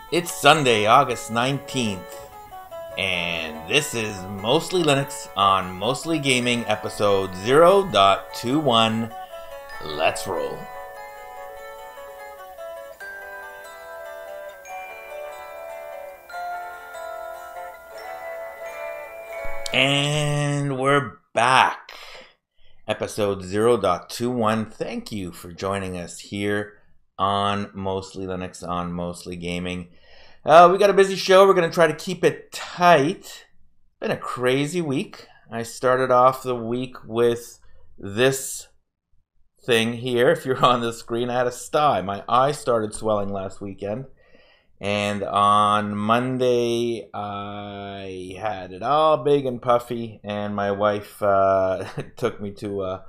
It's Sunday, August 19th, and this is Mostly Linux on Mostly Gaming, episode 0.21. Let's roll. And we're back. Episode 0.21. Thank you for joining us here on Mostly Linux on Mostly Gaming. We got a busy show. We're going to try to keep it tight. It's been a crazy week. I started off the week with this thing here. If you're on the screen, I had a sty. My eye started swelling last weekend. And on Monday, I had it all big and puffy. And my wife took me to a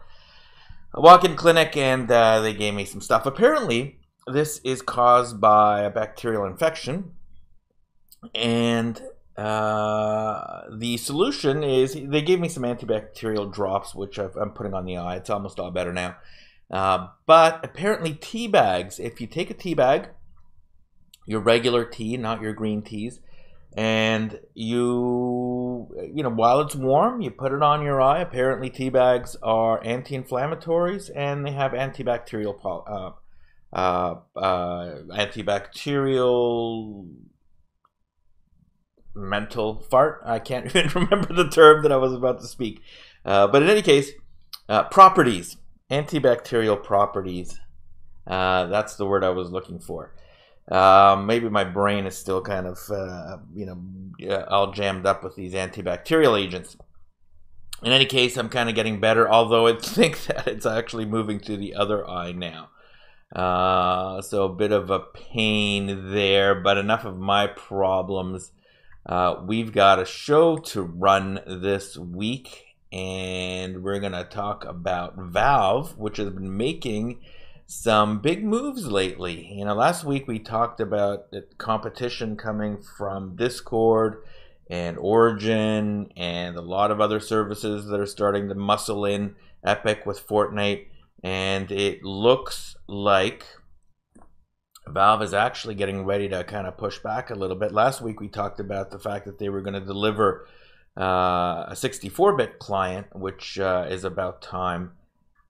walk-in clinic, and they gave me some stuff. Apparently, this is caused by a bacterial infection. And the solution is, they gave me some antibacterial drops, which I'm putting on the eye. It's almost all better now. But apparently tea bags, if you take a tea bag, your regular tea, not your green teas, and you know, while it's warm, you put it on your eye. Apparently tea bags are anti-inflammatories, and they have antibacterial mental fart. I can't even remember the term that I was about to speak. But in any case, properties, antibacterial properties. That's the word I was looking for. Maybe my brain is still kind of, all jammed up with these antibacterial agents. In any case, I'm kind of getting better, although I think that it's actually moving to the other eye now. So a bit of a pain there, but enough of my problems. We've got a show to run this week, and we're going to talk about Valve, which has been making some big moves lately. You know, last week we talked about the competition coming from Discord and Origin and a lot of other services that are starting to muscle in Epic with Fortnite, and it looks like Valve is actually getting ready to kind of push back a little bit. Last week we talked about the fact that they were going to deliver a 64-bit client, which is about time.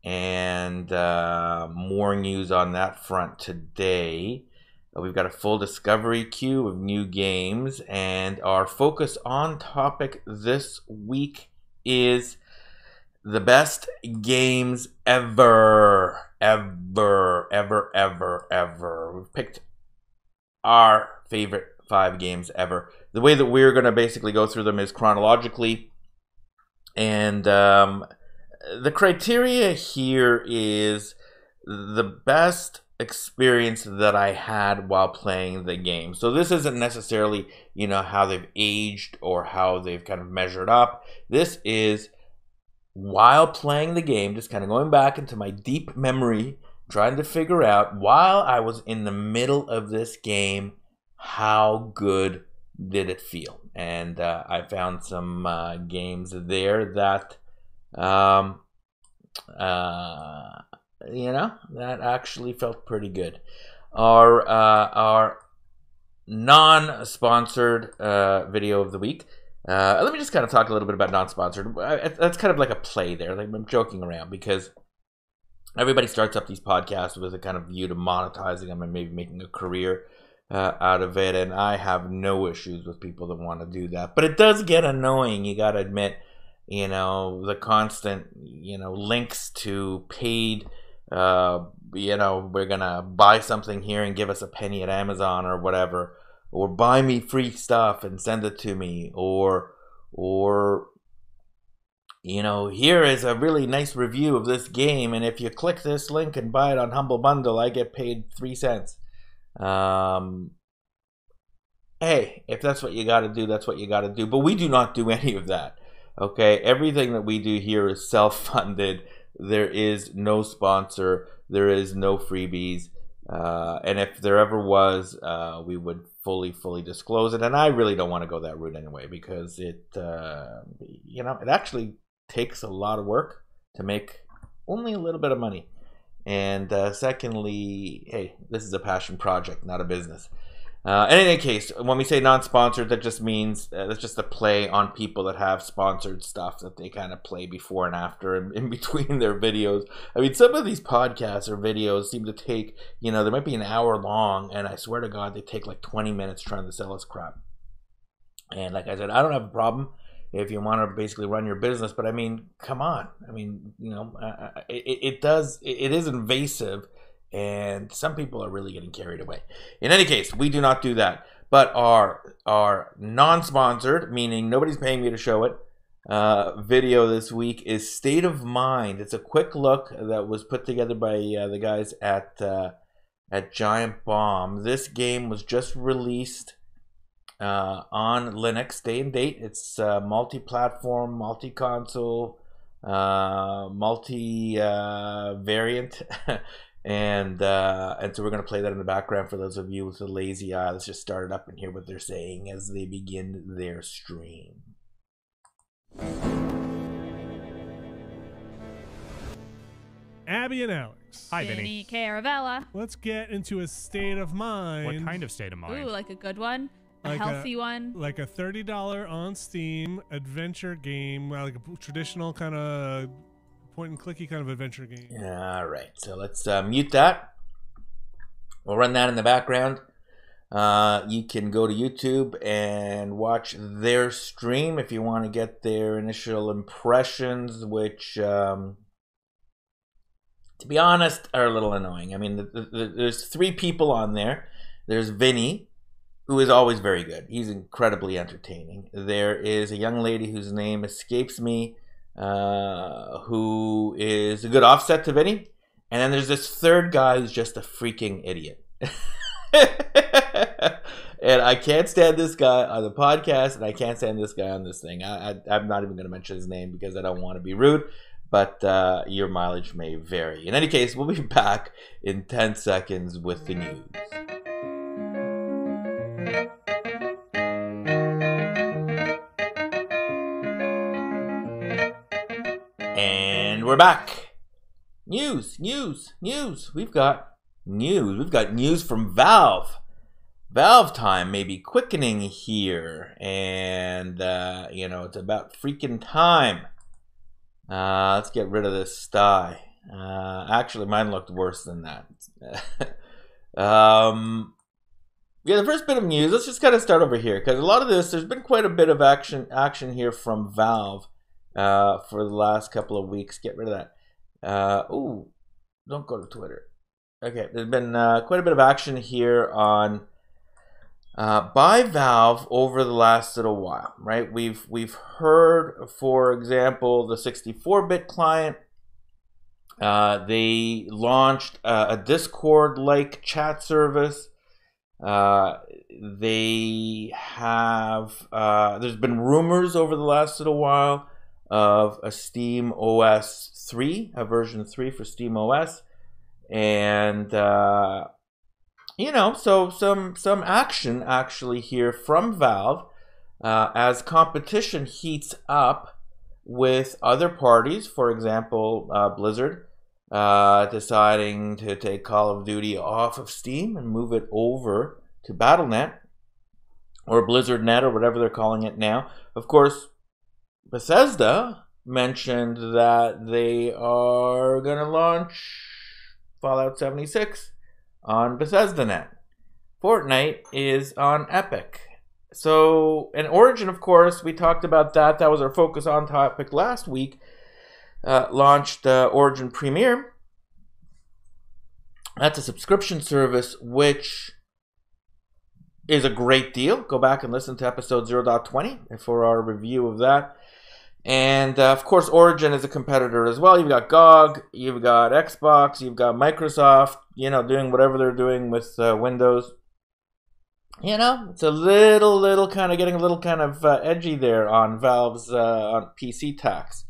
And more news on that front today. We've got a full discovery queue of new games, and our focus on topic this week is the best games ever. We've picked our favorite 5 games ever. The way that we're going to basically go through them is chronologically, and the criteria here is the best experience that I had while playing the game. So this isn't necessarily, how they've aged or how they've kind of measured up. This is while playing the game, just kind of going back into my deep memory, trying to figure out, while I was in the middle of this game, how good did it feel? And I found some games there that that actually felt pretty good. Our non-sponsored video of the week. Let me just kind of talk a little bit about non-sponsored. That's kind of like a play there. Like, I'm joking around because everybody starts up these podcasts with a kind of view to monetizing them and maybe making a career out of it. And I have no issues with people that want to do that. But it does get annoying, you got to admit. The constant, links to paid, we're going to buy something here and give us a penny at Amazon or whatever, or buy me free stuff and send it to me, or here is a really nice review of this game, and if you click this link and buy it on Humble Bundle, I get paid 3 cents. Hey, if that's what you got to do, that's what you got to do. But we do not do any of that. Okay, everything that we do here is self-funded. There is no sponsor. There is no freebies. And if there ever was, we would fully disclose it. And I really don't want to go that route anyway, because it actually takes a lot of work to make only a little bit of money. And secondly, hey, this is a passion project, not a business. In any case, when we say non-sponsored, that just means that's just a play on people that have sponsored stuff that they kind of play before and after and in between their videos. I mean, some of these podcasts or videos seem to take, you know, they might be an hour long, and I swear to God, they take like 20 minutes trying to sell us crap. And like I said, I don't have a problem if you want to basically run your business, but I mean, come on. I mean, you know, it is invasive. And some people are really getting carried away. In any case, we do not do that. But our non-sponsored, meaning nobody's paying me to show it, video this week is State of Mind. It's a quick look that was put together by the guys at Giant Bomb. This game was just released on Linux, day and date. It's multi-platform, multi-console, multi-variant. And so we're going to play that in the background for those of you with a lazy eye. Let's just start it up and hear what they're saying as they begin their stream. Abby and Alex. Hi, Vinny. Caravella. Let's get into a state of mind. What kind of state of mind? Ooh, like a good one. A Like healthy one. Like a $30 on Steam adventure game, like a traditional kind of point and clicky kind of adventure game. All right, so let's mute that. We'll run that in the background. You can go to YouTube and watch their stream if you want to get their initial impressions, which, to be honest, are a little annoying. I mean, there's 3 people on there. There's Vinny, who is always very good. He's incredibly entertaining. There is a young lady whose name escapes me, who is a good offset to Vinny. And then there's this third guy who's just a freaking idiot. And I can't stand this guy on the podcast, and I can't stand this guy on this thing. I'm not even going to mention his name because I don't want to be rude, but your mileage may vary. In any case, we'll be back in 10 seconds with the news. And we're back. News. We've got news from Valve. Valve time may be quickening here, and you know, it's about freaking time. Let's get rid of this Stye. Actually, mine looked worse than that. Yeah, the first bit of news. Let's just kind of start over here because a lot of this, there's been quite a bit of action here from Valve. For the last couple of weeks. Get rid of that. Ooh, don't go to Twitter. Okay, there's been quite a bit of action here on by Valve over the last little while, right? We've heard, for example, the 64-bit client. They launched a Discord-like chat service. They have. There's been rumors over the last little while of a Steam OS 3, a version 3 for Steam OS, and you know, so some action actually here from Valve as competition heats up with other parties. For example, Blizzard deciding to take Call of Duty off of Steam and move it over to Battle.net or BlizzardNet or whatever they're calling it now. Of course, Bethesda mentioned that they are going to launch Fallout 76 on Bethesda.net. Fortnite is on Epic. So, and Origin, of course, we talked about that. That was our focus on topic last week. Launched Origin Premier. That's a subscription service, which is a great deal. Go back and listen to episode 0.20 for our review of that. And, of course, Origin is a competitor as well. You've got GOG, you've got Xbox, you've got Microsoft, you know, doing whatever they're doing with Windows. You know, it's a little kind of getting a little kind of edgy there on Valve's on PC tax.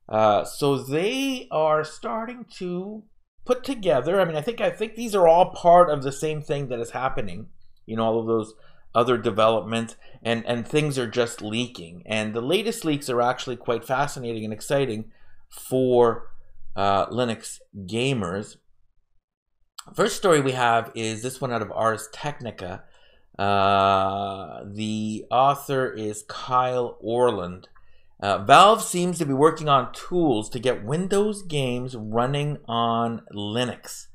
So they are starting to put together, I mean, I think these are all part of the same thing that is happening. You know, all of those other developments, and things are just leaking. And the latest leaks are actually quite fascinating and exciting for Linux gamers. First story we have is this one out of Ars Technica. The author is Kyle Orland. Valve seems to be working on tools to get Windows games running on Linux.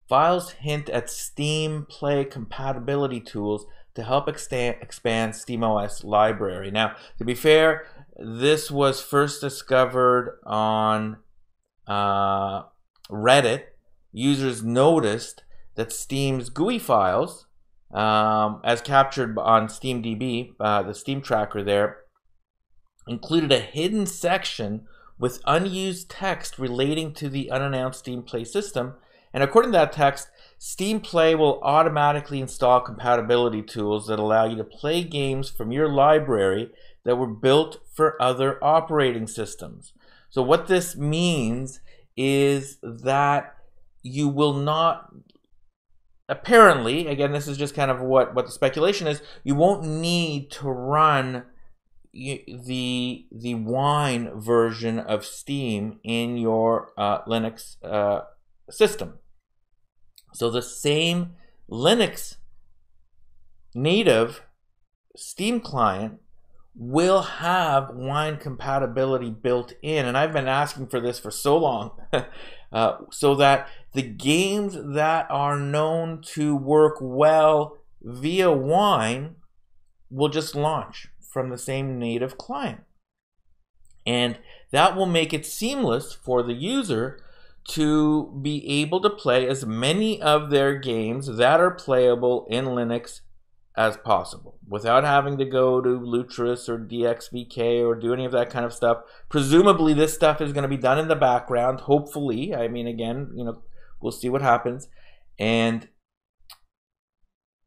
Files hint at Steam Play compatibility tools to help expand SteamOS library. Now, to be fair, this was first discovered on Reddit. Users noticed that Steam's GUI files, as captured on SteamDB, the Steam tracker there, included a hidden section with unused text relating to the unannounced Steam Play system. And according to that text, Steam Play will automatically install compatibility tools that allow you to play games from your library that were built for other operating systems. So what this means is that you will not, apparently, again, this is just kind of what the speculation is, you won't need to run the Wine version of Steam in your Linux system. So the same Linux native Steam client will have Wine compatibility built in, and I've been asking for this for so long, so that the games that are known to work well via Wine will just launch from the same native client. And that will make it seamless for the user to be able to play as many of their games that are playable in Linux as possible without having to go to Lutris or DXVK or do any of that kind of stuff. Presumably this stuff is going to be done in the background, hopefully. I mean, again, we'll see what happens. And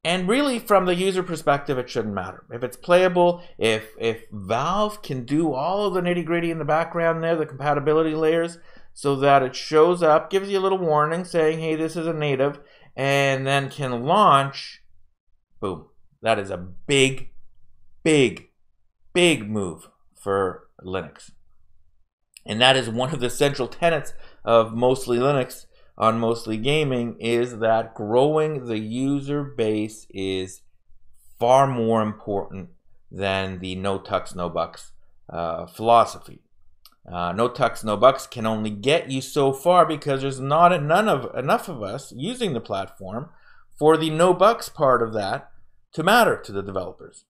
really, from the user perspective, it shouldn't matter. If it's playable, if Valve can do all of the nitty-gritty in the background there, the compatibility layers, so that it shows up, gives you a little warning saying, hey, this is a native, and then can launch, boom. That is a big, big, big move for Linux. And that is one of the central tenets of Mostly Linux on Mostly Gaming, is that growing the user base is far more important than the no tucks, no bucks philosophy. No tucks, no bucks can only get you so far because there's not enough of us using the platform for the no bucks part of that to matter to the developers.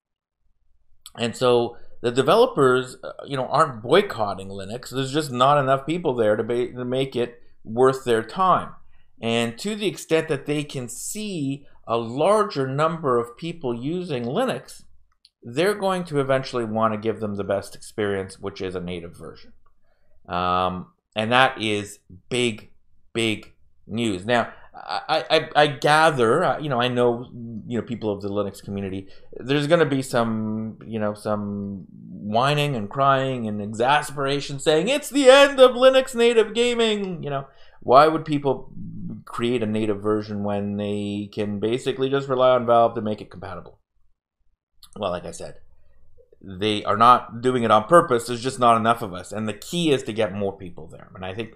And so the developers, aren't boycotting Linux. There's just not enough people there to make it worth their time. And to the extent that they can see a larger number of people using Linux, they're going to eventually want to give them the best experience, which is a native version. And that is big, big news. Now, I gather, I know, people of the Linux community, there's going to be some whining and crying and exasperation saying it's the end of Linux native gaming. Why would people create a native version when they can basically just rely on Valve to make it compatible? Well, like I said, they are not doing it on purpose. There's just not enough of us, and the key is to get more people there. And I think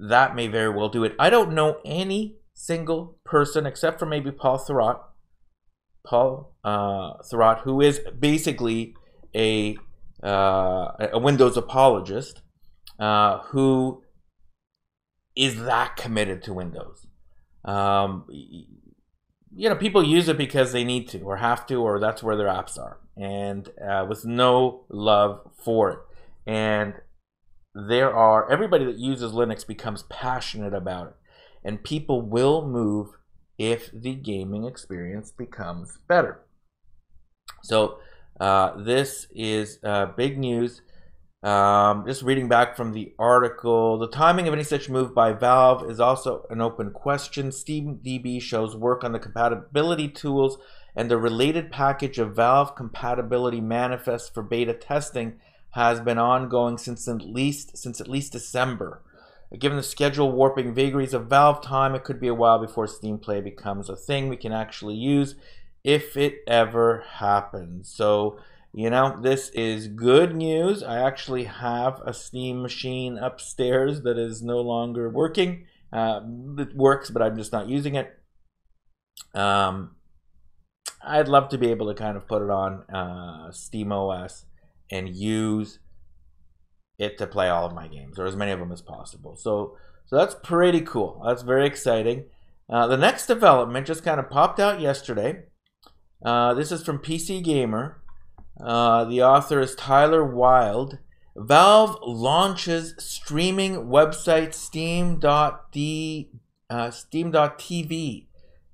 that may very well do it. I don't know any single person except for maybe Paul Thurrott, who is basically a Windows apologist, who is that committed to Windows. People use it because they need to or have to, or that's where their apps are, and with no love for it. And everybody that uses Linux becomes passionate about it, and people will move if the gaming experience becomes better. So this is big news. Just reading back from the article, the timing of any such move by Valve is also an open question. SteamDB shows work on the compatibility tools and the related package of Valve compatibility manifests for beta testing has been ongoing since at least December. Given the schedule warping vagaries of Valve time, it could be a while before Steam Play becomes a thing we can actually use, if it ever happens. So, this is good news. I actually have a Steam machine upstairs that is no longer working. It works, but I'm just not using it. I'd love to be able to kind of put it on SteamOS and use it to play all of my games, or as many of them as possible. So that's pretty cool. That's very exciting. The next development just kind of popped out yesterday. This is from PC Gamer. The author is Tyler Wilde. Valve launches streaming website Steam.tv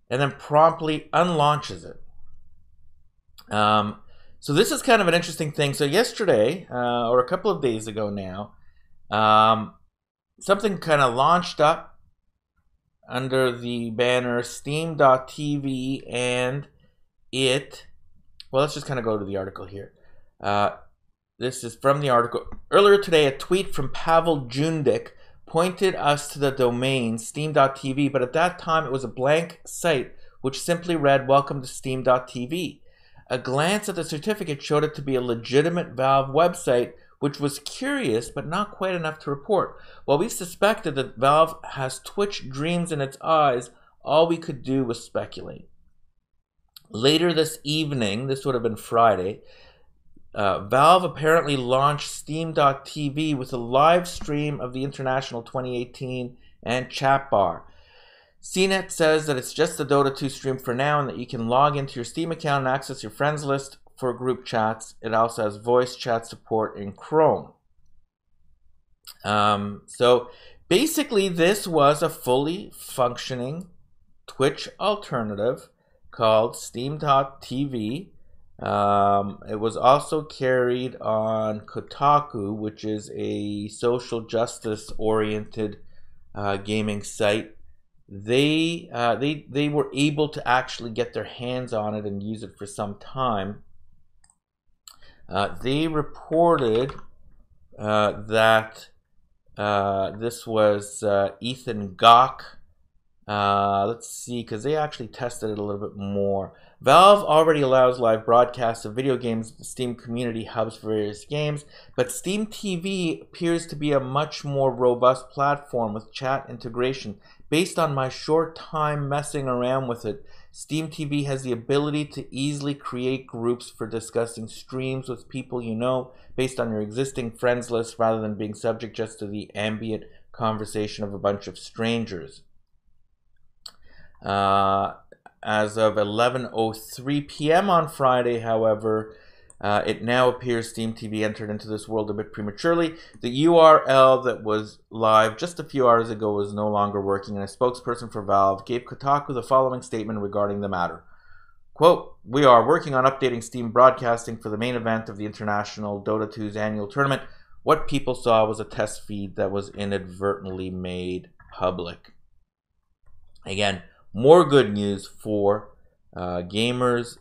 and then promptly unlaunches it. So this is kind of an interesting thing. So yesterday, or a couple of days ago now, something kind of launched up under the banner Steam.tv, and it, well, let's just kind of go to the article here. This is from the article. Earlier today, a tweet from Pavel Jundik pointed us to the domain Steam.tv, but at that time it was a blank site which simply read, "Welcome to Steam.tv." A glance at the certificate showed it to be a legitimate Valve website, which was curious but not quite enough to report. While we suspected that Valve has Twitch dreams in its eyes, all we could do was speculate. Later this evening, this would have been Friday, Valve apparently launched Steam.tv with a live stream of the International 2018 and chat bar. CNET says that it's just the Dota 2 stream for now and that you can log into your Steam account and access your friends list for group chats. It also has voice chat support in Chrome. So basically this was a fully functioning Twitch alternative called Steam.tv. It was also carried on Kotaku, which is a social justice oriented gaming site. They were able to actually get their hands on it and use it for some time. They reported that this was Ethan Gach. Let's see, because they actually tested it a little bit more. Valve already allows live broadcasts of video games at the Steam community hubs for various games, but Steam TV appears to be a much more robust platform with chat integration. Based on my short time messing around with it, Steam TV has the ability to easily create groups for discussing streams with people you know based on your existing friends list rather than being subject just to the ambient conversation of a bunch of strangers. As of 11:03 p.m. on Friday, however, it now appears Steam TV entered into this world a bit prematurely. The URL that was live just a few hours ago was no longer working, and a spokesperson for Valve gave Kotaku the following statement regarding the matter. Quote, "We are working on updating Steam broadcasting for the main event of the International Dota 2's annual tournament. What people saw was a test feed that was inadvertently made public." Again, more good news for gamers.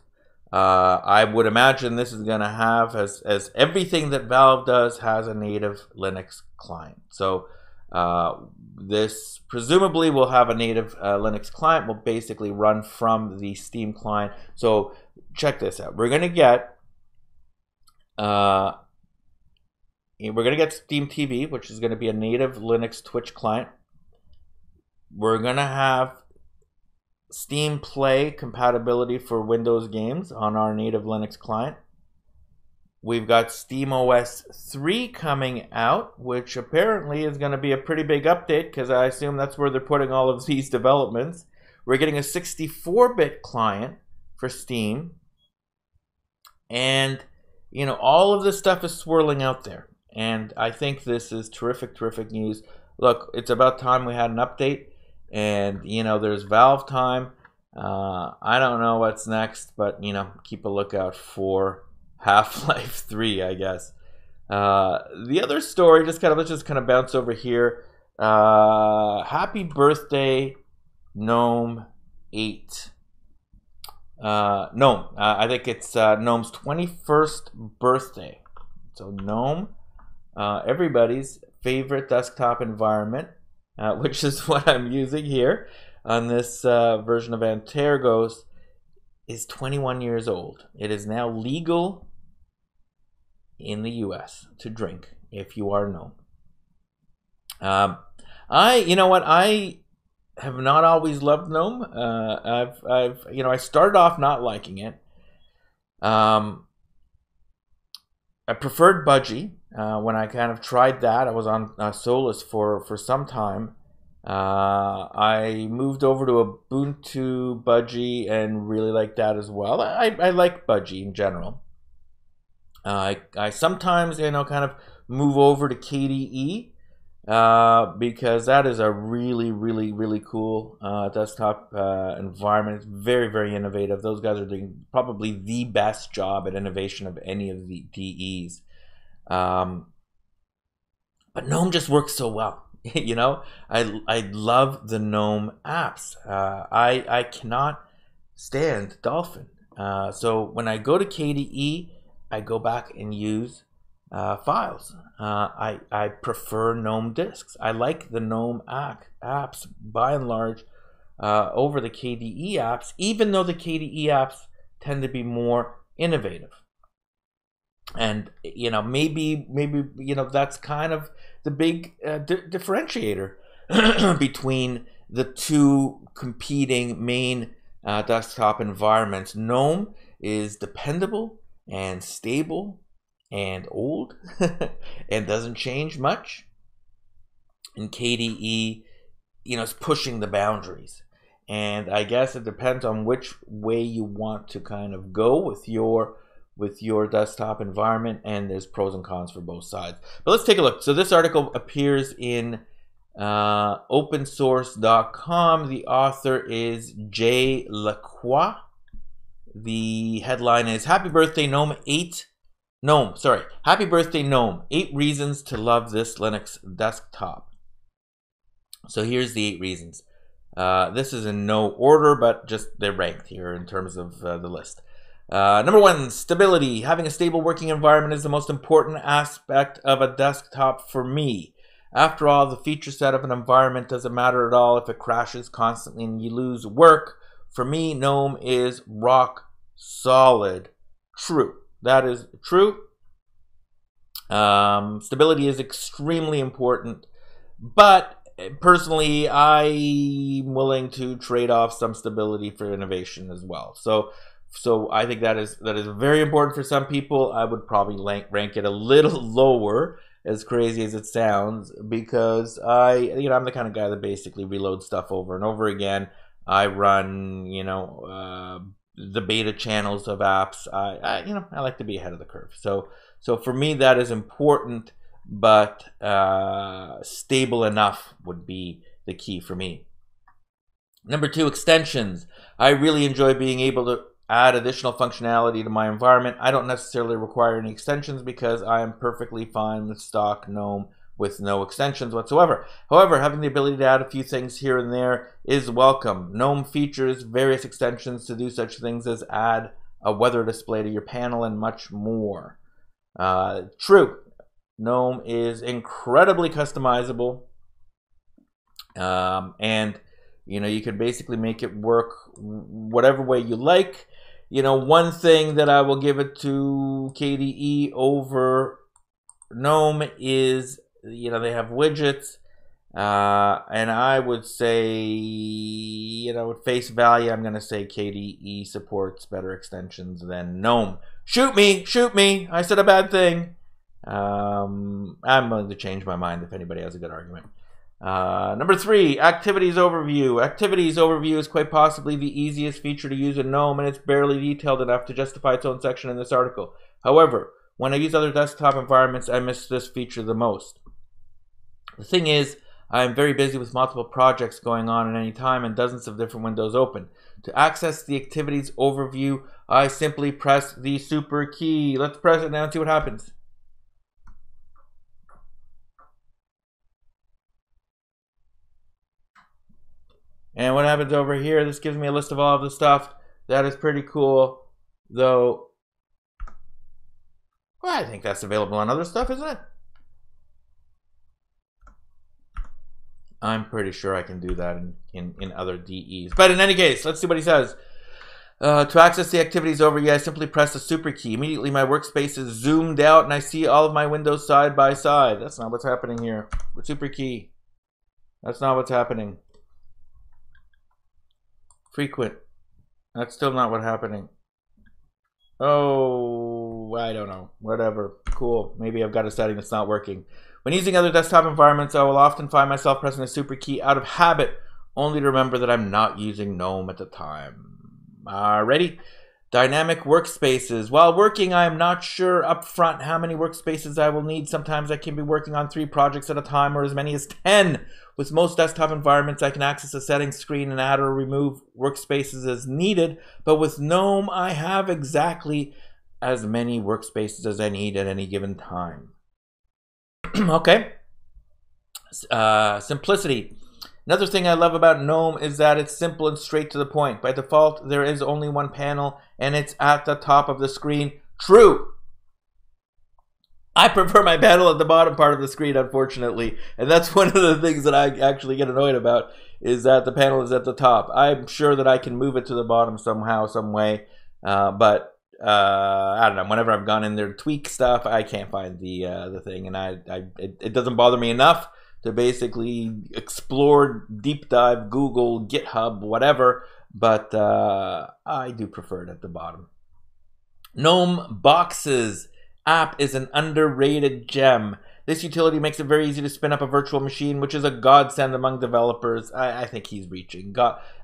I would imagine this is going to have, as everything that Valve does, has a native Linux client. So this presumably will have a native Linux client, will basically run from the Steam client. So check this out. We're going to get Steam TV, which is going to be a native Linux Twitch client. We're going to have Steam Play compatibility for Windows games on our native Linux client. We've got SteamOS 3 coming out, which apparently is going to be a pretty big update because I assume that's where they're putting all of these developments. We're getting a 64-bit client for Steam. And, you know, all of this stuff is swirling out there. And I think this is terrific, terrific news. Look, it's about time we had an update. And, you know, there's Valve time. I don't know what's next, but, you know, keep a lookout for Half-Life 3, I guess. The other story, let's just kind of bounce over here. Happy birthday, GNOME 8. GNOME. I think it's GNOME's 21st birthday. So GNOME, everybody's favorite desktop environment. Which is what I'm using here on this version of Antergos, is 21 years old. It is now legal in the US to drink if you are GNOME. You know what? I have not always loved GNOME. I started off not liking it, I preferred Budgie. When I kind of tried that, I was on Solus for some time. I moved over to Ubuntu Budgie and really like that as well. I like Budgie in general. I sometimes, kind of move over to KDE because that is a really, really, really cool desktop environment. It's very, very innovative. Those guys are doing probably the best job at innovation of any of the DEs. But GNOME just works so well. I love the GNOME apps. I cannot stand Dolphin. So when I go to KDE, I go back and use files. I prefer GNOME disks. I like the GNOME apps by and large over the KDE apps, even though the KDE apps tend to be more innovative. And maybe that's kind of the big differentiator between the two competing main desktop environments. GNOME is dependable and stable and old and doesn't change much. And KDE, is pushing the boundaries. And I guess it depends on which way you want to kind of go with your desktop environment, and there's pros and cons for both sides. But let's take a look. So this article appears in opensource.com. The author is Jay Lacroix. The headline is Happy Birthday GNOME 8. Happy Birthday GNOME. 8 reasons to love this Linux desktop. So here's the 8 reasons. This is in no order, but just they're ranked here in terms of the list. Number 1, stability. Having a stable working environment is the most important aspect of a desktop for me. After all, the feature set of an environment doesn't matter at all if it crashes constantly and you lose work. For me, GNOME is rock solid. True. That is true. Stability is extremely important, but personally, I'm willing to trade off some stability for innovation as well. So I think that is very important for some people. I would probably rank it a little lower, as crazy as it sounds, because I'm the kind of guy that basically reloads stuff over and over again. I run, the beta channels of apps. I like to be ahead of the curve. So for me, that is important, but stable enough would be the key for me. Number 2, extensions. I really enjoy being able to add additional functionality to my environment. I don't necessarily require any extensions because I am perfectly fine with stock GNOME with no extensions whatsoever. However, having the ability to add a few things here and there is welcome. GNOME features various extensions to do such things as add a weather display to your panel and much more. True. GNOME is incredibly customizable, and you can basically make it work whatever way you like. One thing that I will give it to KDE over GNOME is they have widgets, and I would say at face value I'm gonna say KDE supports better extensions than GNOME. Shoot me, I said a bad thing. I'm willing to change my mind if anybody has a good argument. Number 3, Activities Overview. Activities Overview is quite possibly the easiest feature to use in GNOME, and it's barely detailed enough to justify its own section in this article. However, when I use other desktop environments, I miss this feature the most. The thing is, I am very busy with multiple projects going on at any time and dozens of different windows open. To access the Activities Overview, I simply press the super key. Let's press it now and see what happens. And what happens over here, this gives me a list of all of the stuff. That is pretty cool, though. Well, I think that's available on other stuff, isn't it? I'm pretty sure I can do that in other DEs. But in any case, let's see what he says. To access the Activities Overview, I simply press the super key. Immediately, my workspace is zoomed out, and I see all of my windows side by side. That's not what's happening here. The super key. That's not what's happening. Frequent. That's still not what's happening. Oh, I don't know. Whatever. Cool. Maybe I've got a setting that's not working. When using other desktop environments, I will often find myself pressing the super key out of habit, only to remember that I'm not using GNOME at the time. Ready? Dynamic workspaces. While working, I am not sure upfront how many workspaces I will need. Sometimes I can be working on 3 projects at a time or as many as 10. With most desktop environments, I can access a settings screen and add or remove workspaces as needed. But with GNOME, I have exactly as many workspaces as I need at any given time. Okay. Simplicity. Another thing I love about GNOME is that it's simple and straight to the point. By default, there is only one panel, and it's at the top of the screen. True. I prefer my panel at the bottom part of the screen, unfortunately. And that's one of the things that I actually get annoyed about, is that the panel is at the top. I'm sure that I can move it to the bottom somehow, some way. But I don't know. Whenever I've gone in there to tweak stuff, I can't find the thing. And it doesn't bother me enough to basically explore, deep dive, Google, GitHub, whatever. But I do prefer it at the bottom. GNOME Boxes app is an underrated gem. This utility makes it very easy to spin up a virtual machine, which is a godsend among developers. I think he's reaching.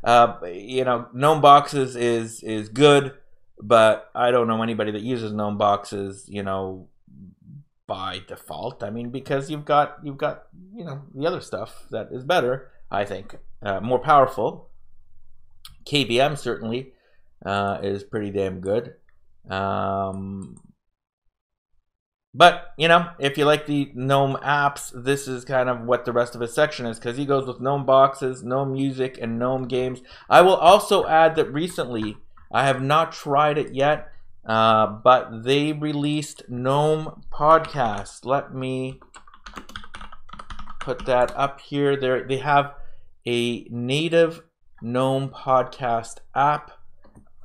GNOME Boxes is good, but I don't know anybody that uses GNOME Boxes, by default. I mean, because you've got the other stuff that is better, I think, more powerful. KVM certainly is pretty damn good. But, if you like the GNOME apps, this is kind of what the rest of his section is, because he goes with GNOME Boxes, GNOME Music, and GNOME Games. I will also add that recently, I have not tried it yet, but they released GNOME Podcast. Let me put that up here. They have a native GNOME Podcast app.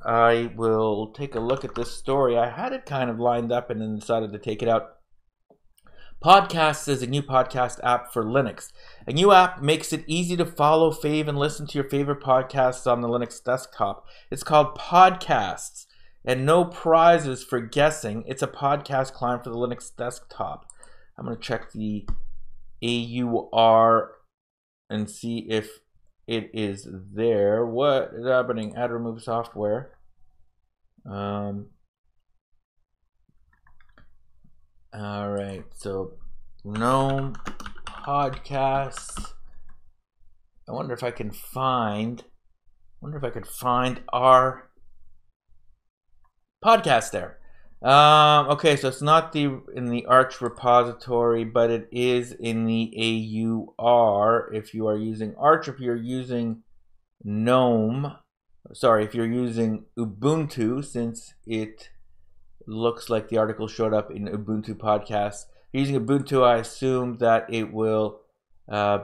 I will take a look at this story. I had it kind of lined up and then decided to take it out. Podcasts is a new podcast app for Linux. A new app makes it easy to follow, fave, and listen to your favorite podcasts on the Linux desktop. It's called Podcasts, and no prizes for guessing. It's a podcast client for the Linux desktop. I'm going to check the AUR and see if it is there. What is happening? Add remove software. All right, so GNOME Podcasts. I wonder if I can find our podcast there. Okay, so it's not in the Arch repository, but it is in the AUR. If you are using Arch, if you're using GNOME, sorry, if you're using Ubuntu, since it looks like the article showed up in Ubuntu Podcasts. If you're using Ubuntu, I assume that it will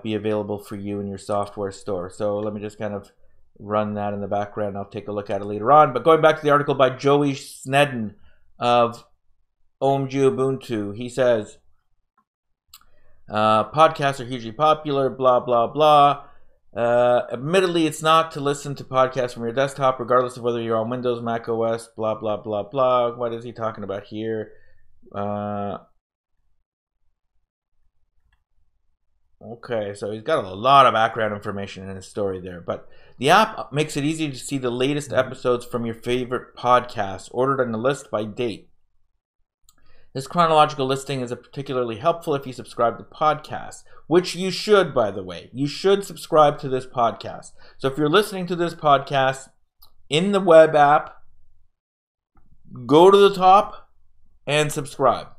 be available for you in your software store. So let me just kind of run that in the background. I'll take a look at it later on. But going back to the article by Joey Snedden of OMG Ubuntu, he says, podcasts are hugely popular, blah, blah, blah. Admittedly, it's not to listen to podcasts from your desktop, regardless of whether you're on Windows, Mac OS, blah, blah, blah, blah. What is he talking about here? Okay, so he's got a lot of background information in his story there. But the app makes it easy to see the latest episodes from your favorite podcasts, ordered on the list by date. This chronological listing is particularly helpful if you subscribe to podcasts, which you should, by the way. You should subscribe to this podcast. So if you're listening to this podcast in the web app, go to the top and subscribe.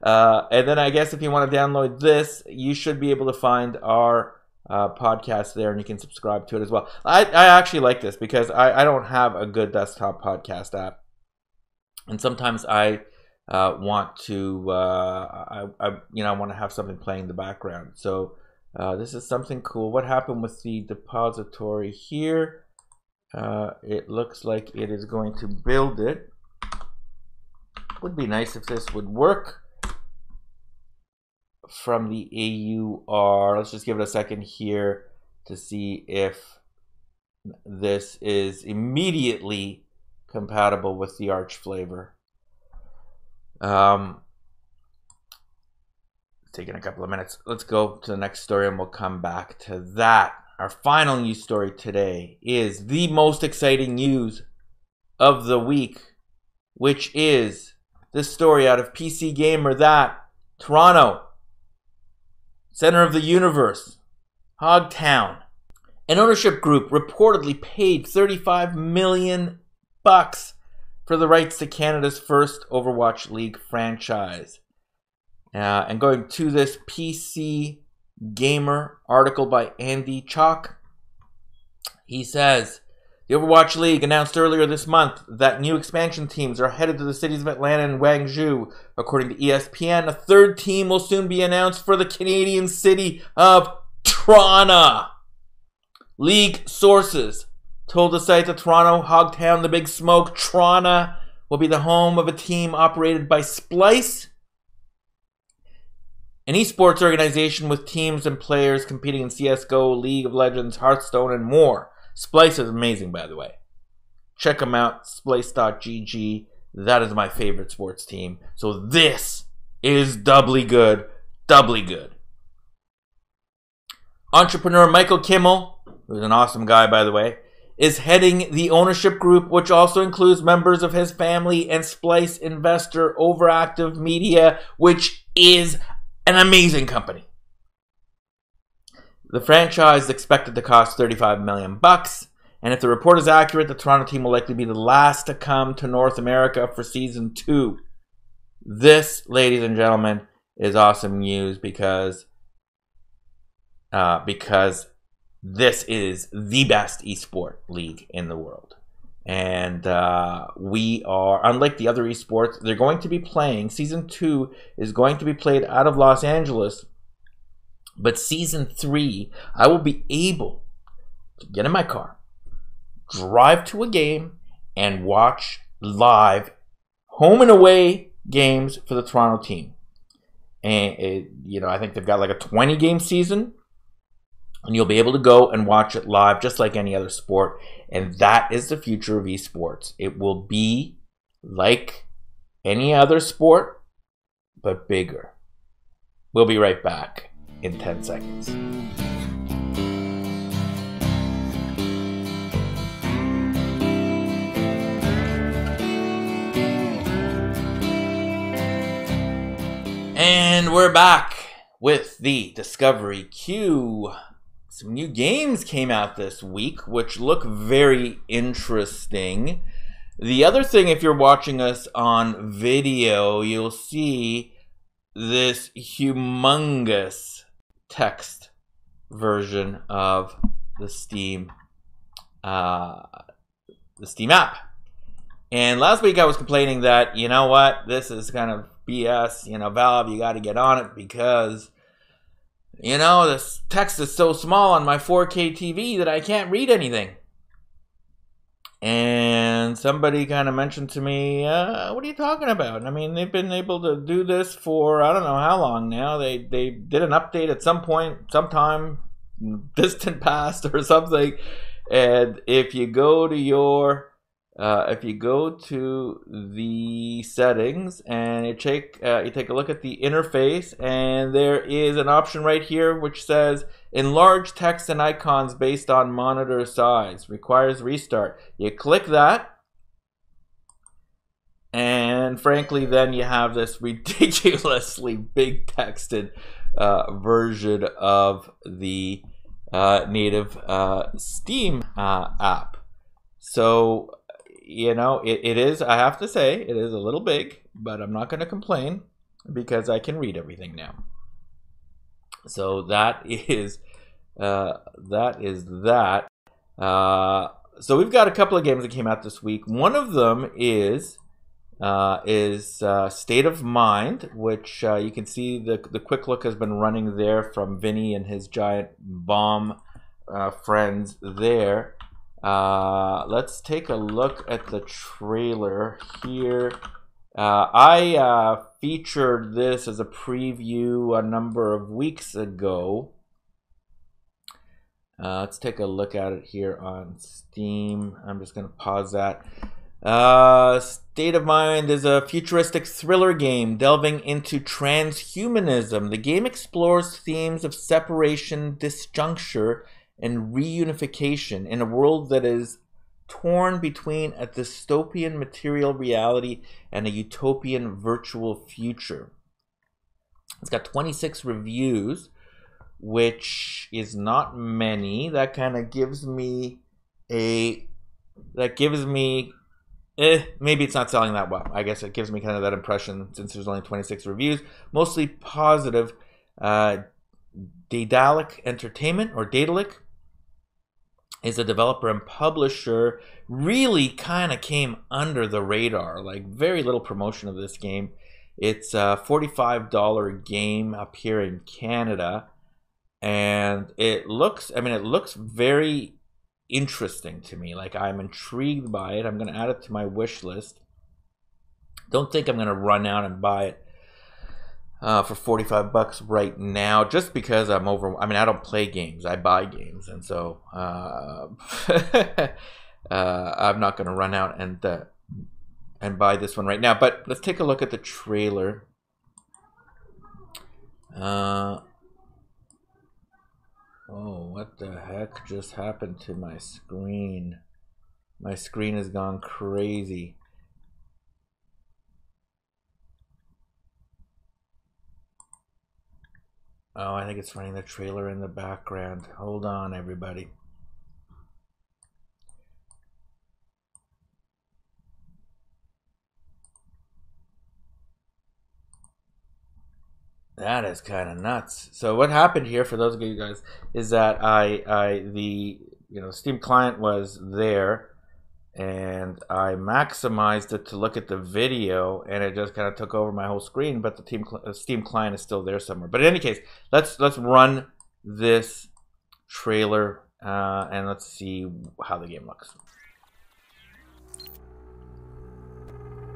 And then I guess if you want to download this, you should be able to find our podcast there, and you can subscribe to it as well. I actually like this because I don't have a good desktop podcast app. And sometimes I want to I want to have something playing in the background. So this is something cool. What happened with the depository here? It looks like it is going to build it. Would be nice if this would work from the AUR. Let's just give it a second here to see if this is immediately compatible with the Arch flavor. Taking a couple of minutes. Let's go to the next story and we'll come back to that. Our final news story today is the most exciting news of the week, which is this story out of PC Gamer that Toronto, center of the universe, Hogtown, an ownership group reportedly paid $35 million for the rights to Canada's first Overwatch League franchise. And going to this PC Gamer article by Andy Chalk, he says, the Overwatch League announced earlier this month that new expansion teams are headed to the cities of Atlanta and Guangzhou. According to ESPN, a third team will soon be announced for the Canadian city of Toronto. League sources told the site that Toronto, Hogtown, the Big Smoke, Toronto will be the home of a team operated by Splice, an esports organization with teams and players competing in CSGO, League of Legends, Hearthstone, and more. Splice is amazing, by the way. Check them out, splice.gg. That is my favorite sports team. So this is doubly good, doubly good. Entrepreneur Michael Kimmel, who's an awesome guy, by the way, is heading the ownership group, which also includes members of his family and Splice investor Overactive Media, which is an amazing company. The franchise is expected to cost $35 million, and if the report is accurate, the Toronto team will likely be the last to come to North America for Season 2. This, ladies and gentlemen, is awesome news because this is the best esport league in the world. And we are, unlike the other esports, they're going to be playing, Season 2 is going to be played out of Los Angeles, but Season 3, I will be able to get in my car, drive to a game, and watch live home and away games for the Toronto team. And, I think they've got like a 20-game season, and you'll be able to go and watch it live just like any other sport. And that is the future of esports. It will be like any other sport, but bigger. We'll be right back in 10 seconds. And we're back with the Discovery Queue. Some new games came out this week, which look very interesting. The other thing, if you're watching us on video, you'll see this humongous text version of the Steam app. And last week I was complaining that, you know what, this is kind of BS. Valve, you got to get on it because this text is so small on my 4K TV that I can't read anything. And somebody kind of mentioned to me, what are you talking about? I mean, they've been able to do this for I don't know how long now. They did an update at some point, sometime distant past or something. And if you go to the settings and you take a look at the interface, and there is an option right here which says enlarge text and icons based on monitor size, requires restart. You click that, and frankly then you have this ridiculously big texted version of the native Steam app. So it is, I have to say, it is a little big, but I'm not going to complain because I can read everything now. So that is that. So we've got a couple of games that came out this week. One of them is State of Mind, which you can see the quick look has been running there from Vinny and his giant bomb friends there. Let's take a look at the trailer here. I featured this as a preview a number of weeks ago. Let's take a look at it here on Steam. I'm just going to pause that. State of Mind is a futuristic thriller game delving into transhumanism. The game explores themes of separation, disjuncture, and reunification in a world that is torn between a dystopian material reality and a utopian virtual future. It's got 26 reviews, which is not many. That kind of gives me maybe it's not selling that well. I guess it gives me kind of that impression since there's only 26 reviews, mostly positive. Daedalic Entertainment, or Daedalic, is a developer and publisher. Really kind of came under the radar, like very little promotion of this game. It's a $45 game up here in Canada, and it looks very interesting to me. Like, I'm intrigued by it. I'm going to add it to my wish list. Don't think I'm going to run out and buy it for $45 right now, just because I don't play games, I buy games, and so I'm not going to run out and buy this one right now. But let's take a look at the trailer. Oh, what the heck just happened to my screen? My screen has gone crazy. Oh, I think it's running the trailer in the background. Hold on, everybody. That is kind of nuts. So what happened here, for those of you guys, is that the Steam client was there, and I maximized it to look at the video, and it just kind of took over my whole screen. But the Steam client is still there somewhere. But in any case, let's run this trailer and let's see how the game looks.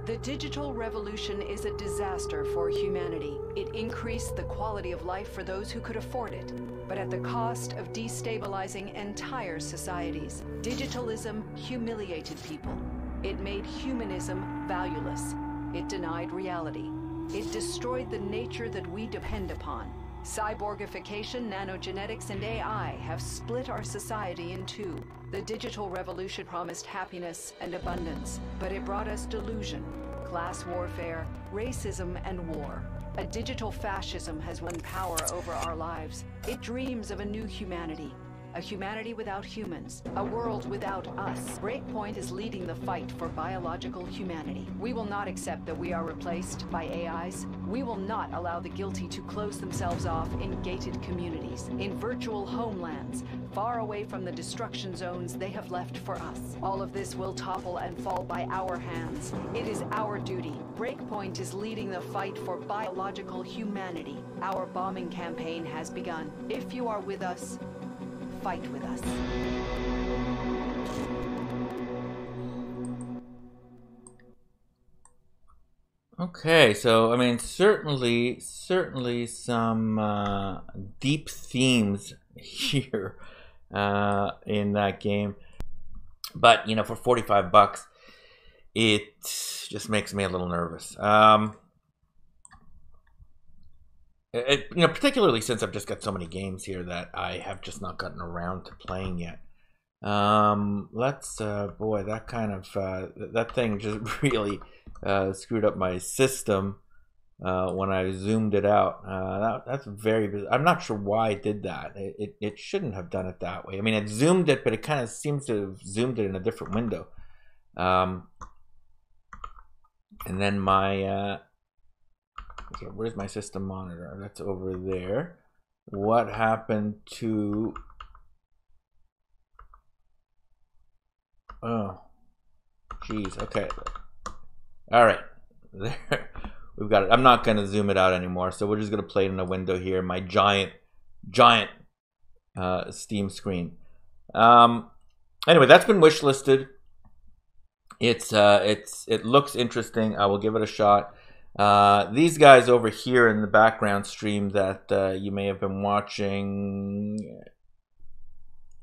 The digital revolution is a disaster for humanity. It increased the quality of life for those who could afford it, but at the cost of destabilizing entire societies. Digitalism humiliated people. It made humanism valueless. It denied reality. It destroyed the nature that we depend upon. Cyborgification, nanogenetics, and AI have split our society in two. The digital revolution promised happiness and abundance, but it brought us delusion, class warfare, racism, and war. A digital fascism has won power over our lives. It dreams of a new humanity. A humanity without humans. A world without us. Breakpoint is leading the fight for biological humanity. We will not accept that we are replaced by AIs. We will not allow the guilty to close themselves off in gated communities, in virtual homelands, far away from the destruction zones they have left for us. All of this will topple and fall by our hands. It is our duty. Breakpoint is leading the fight for biological humanity. Our bombing campaign has begun. If you are with us, fight with us. Okay, so I mean, certainly some deep themes here in that game, but for $45, it just makes me a little nervous. Particularly since I've just got so many games here that I have just not gotten around to playing yet. Boy, that kind of that thing just really screwed up my system when I zoomed it out. That's very. I'm not sure why it did that. It shouldn't have done it that way. I mean, it zoomed it, but it kind of seems to have zoomed it in a different window. And then my okay, where's my system monitor? That's over there. What happened to... Oh, geez. Okay. All right. There. We've got it. I'm not going to zoom it out anymore, so we're just going to play it in a window here. My giant Steam screen. Anyway, that's been wishlisted. It looks interesting. I will give it a shot. These guys over here in the background stream that you may have been watching,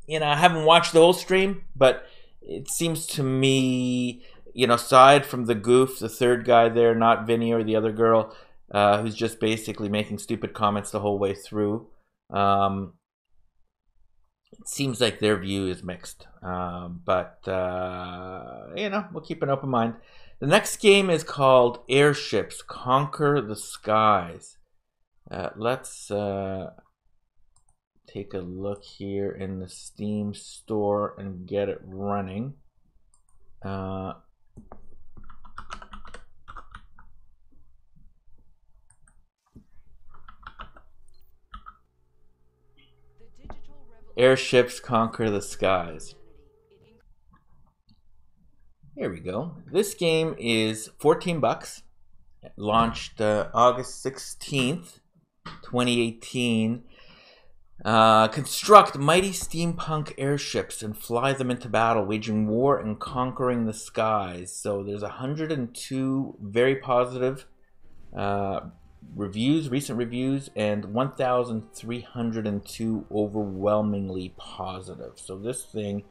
I haven't watched the whole stream, but it seems to me you know, aside from the goof, the third guy there, not Vinny or the other girl, who's just basically making stupid comments the whole way through, it seems like their view is mixed. But you know, we'll keep an open mind. The next game is called Airships, Conquer the Skies. Let's take a look here in the Steam store and get it running. Airships, Conquer the Skies. Here we go. This game is 14 bucks. It launched August 16th, 2018. Construct mighty steampunk airships and fly them into battle, waging war and conquering the skies. So there's 102 very positive reviews, recent reviews, and 1,302 overwhelmingly positive. So this thing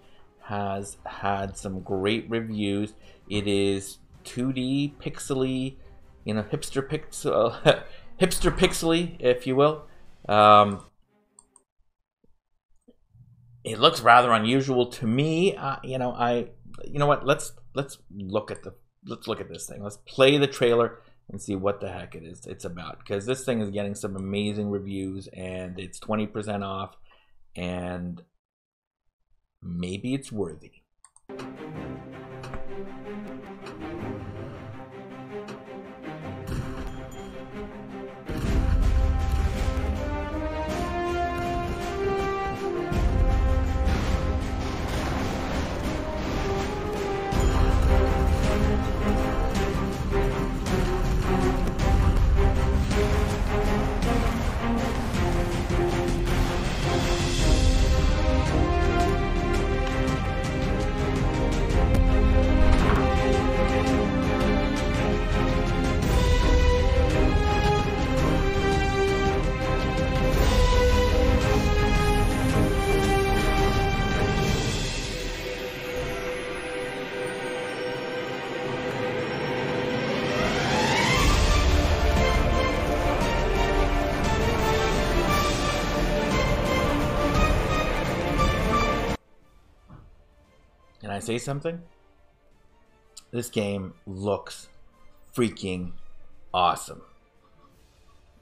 has had some great reviews. It is 2D pixely, you know, hipster pixely, if you will. It looks rather unusual to me. You know what? Let's look at this thing. Let's play the trailer and see what the heck it's about, because this thing is getting some amazing reviews and it's 20% off, and maybe it's worthy. Can I say something? This game looks freaking awesome.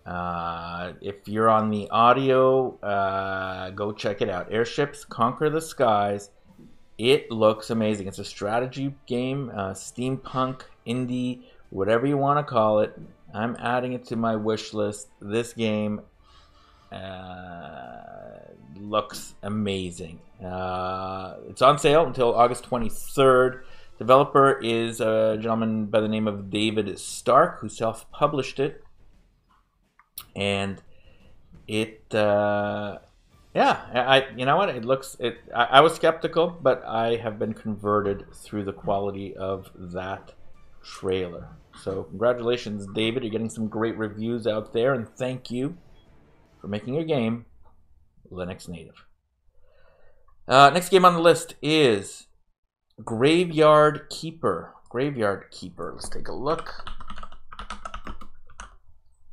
If you're on the audio, go check it out. Airships, Conquer the Skies. It looks amazing. It's a strategy game, steampunk, indie, whatever you want to call it. I'm adding it to my wish list. This game looks amazing. It's on sale until August 23rd. Developer is a gentleman by the name of David Stark, who self-published it. And it, yeah, you know what? It looks. I was skeptical, but I have been converted through the quality of that trailer. So congratulations, David. You're getting some great reviews out there, and thank you for making your game Linux native. Next game on the list is Graveyard Keeper. Graveyard Keeper. Let's take a look.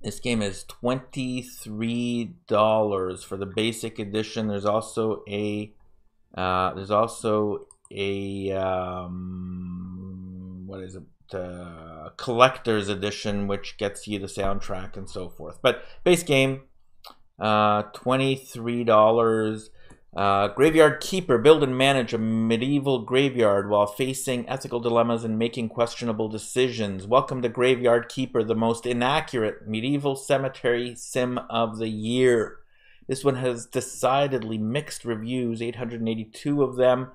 This game is $23 for the basic edition. There's also a what is it? Collector's edition, which gets you the soundtrack and so forth. But base game, $23. Graveyard Keeper. Build and manage a medieval graveyard while facing ethical dilemmas and making questionable decisions. Welcome to Graveyard Keeper, the most inaccurate medieval cemetery sim of the year. This one has decidedly mixed reviews, 882 of them.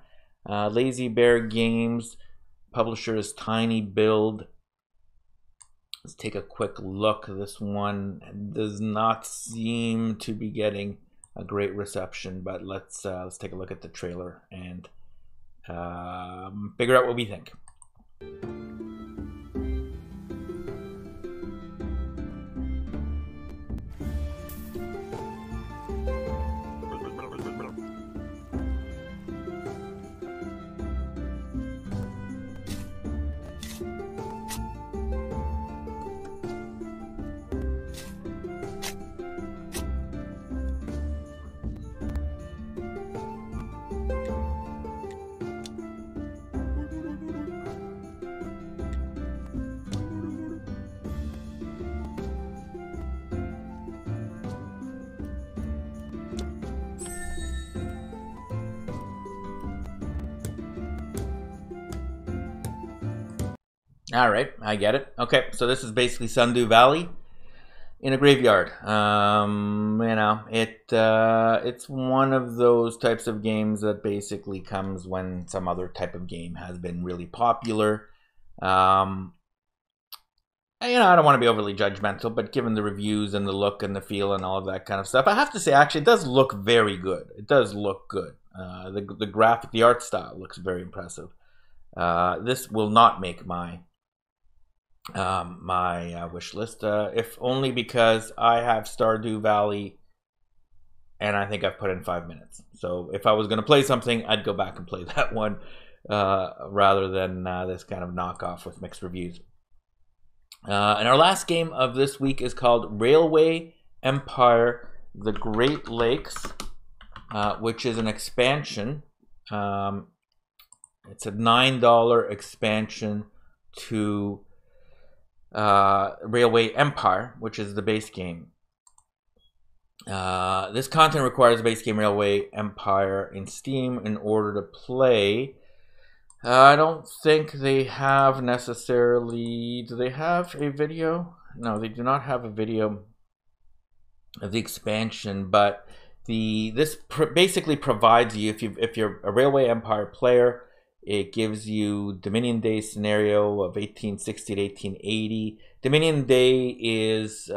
Lazy Bear Games. Publisher is Tiny Build. Let's take a quick look. This one does not seem to be getting a great reception, but let's take a look at the trailer and figure out what we think. All right, I get it. Okay, so this is basically Sundew Valley in a graveyard. You know, it's one of those types of games that basically comes when some other type of game has been really popular. You know, I don't want to be overly judgmental, but given the reviews and the look and the feel and all of that kind of stuff, I have to say, actually, it does look very good. It does look good. The graphic, the art style looks very impressive. This will not make my wish list, if only because I have Stardew Valley, and I think I've put in 5 minutes. So if I was going to play something, I'd go back and play that one rather than this kind of knockoff with mixed reviews. And our last game of this week is called Railway Empire: The Great Lakes, which is an expansion. It's a $9 expansion to Railway Empire, which is the base game. This content requires the base game Railway Empire in Steam in order to play. I don't think they have necessarily... Do they have a video? No, they do not have a video of the expansion, but this basically provides you, if you're a Railway Empire player, it gives you Dominion Day scenario of 1860 to 1880. Dominion Day it's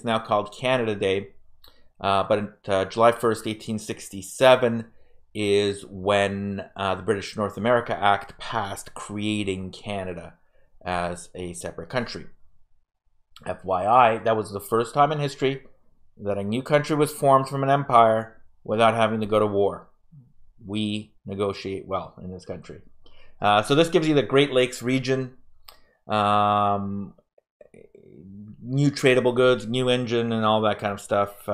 now called Canada Day, but July 1st, 1867 is when the British North America Act passed, creating Canada as a separate country. FYI, that was the first time in history that a new country was formed from an empire without having to go to war. We negotiate well in this country. So this gives you the Great Lakes region, new tradable goods, new engine, and all that kind of stuff.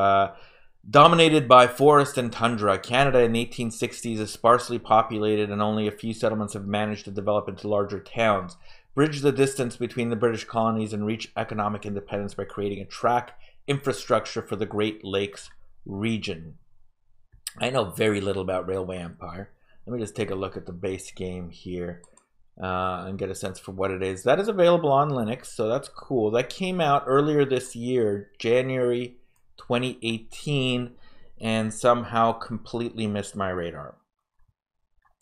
Dominated by forest and tundra, Canada in the 1860s is sparsely populated, and only a few settlements have managed to develop into larger towns. Bridge the distance between the British colonies and reach economic independence by creating a track infrastructure for the Great Lakes region. I know very little about Railway Empire. Let me just take a look at the base game here and get a sense for what it is. That is available on Linux, so that's cool. That came out earlier this year, January 2018, and somehow completely missed my radar.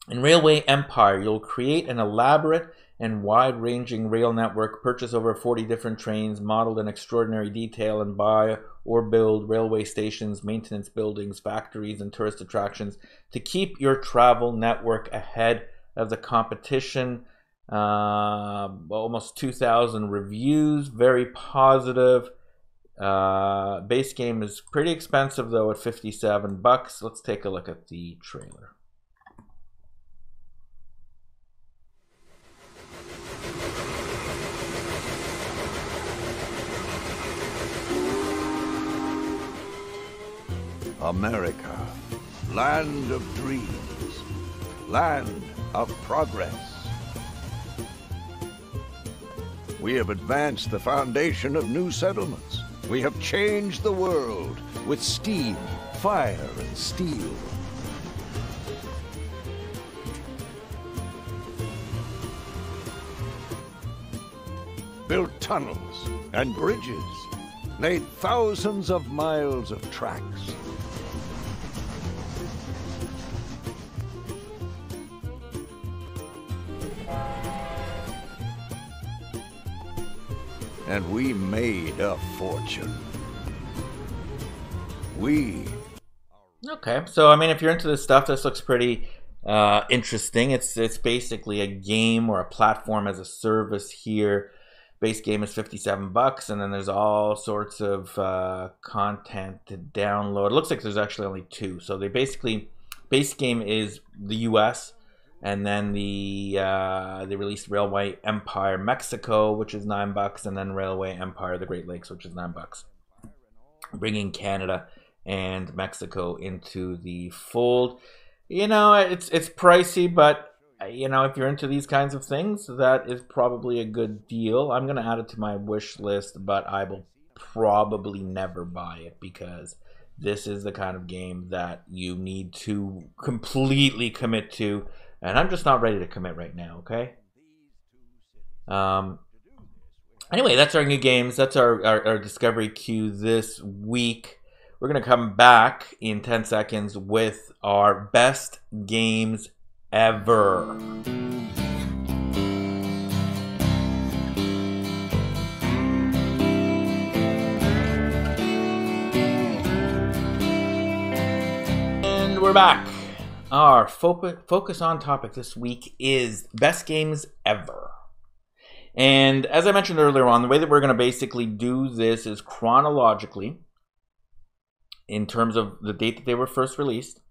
In Railway Empire, you'll create an elaborate and wide-ranging rail network, purchase over 40 different trains, modeled in extraordinary detail, and buy or build railway stations, maintenance buildings, factories, and tourist attractions to keep your travel network ahead of the competition. Almost 2,000 reviews, very positive. Base game is pretty expensive though at $57. Let's take a look at the trailer. America, land of dreams, land of progress. We have advanced the foundation of new settlements. We have changed the world with steam, fire, and steel. Built tunnels and bridges, laid thousands of miles of tracks. And we made a fortune. Okay, so I mean, if you're into this stuff, this looks pretty interesting. It's basically a game or a platform as a service here. Base game is $57, and then there's all sorts of content to download. It looks like there's actually only two. So they basically, base game is the US, and then they released Railway Empire Mexico, which is $9, and then Railway Empire the Great Lakes, which is $9, bringing Canada and Mexico into the fold. You know, it's pricey, but you know, if you're into these kinds of things, that is probably a good deal. I'm gonna add it to my wish list, but I will probably never buy it because this is the kind of game that you need to completely commit to and I'm just not ready to commit right now, okay? Anyway, that's our new games. That's our discovery queue this week. We're going to come back in 10 seconds with our best games ever. And we're back. Our focus on topic this week is best games ever. And as I mentioned earlier on, the way that we're going to basically do this is chronologically in terms of the date that they were first released.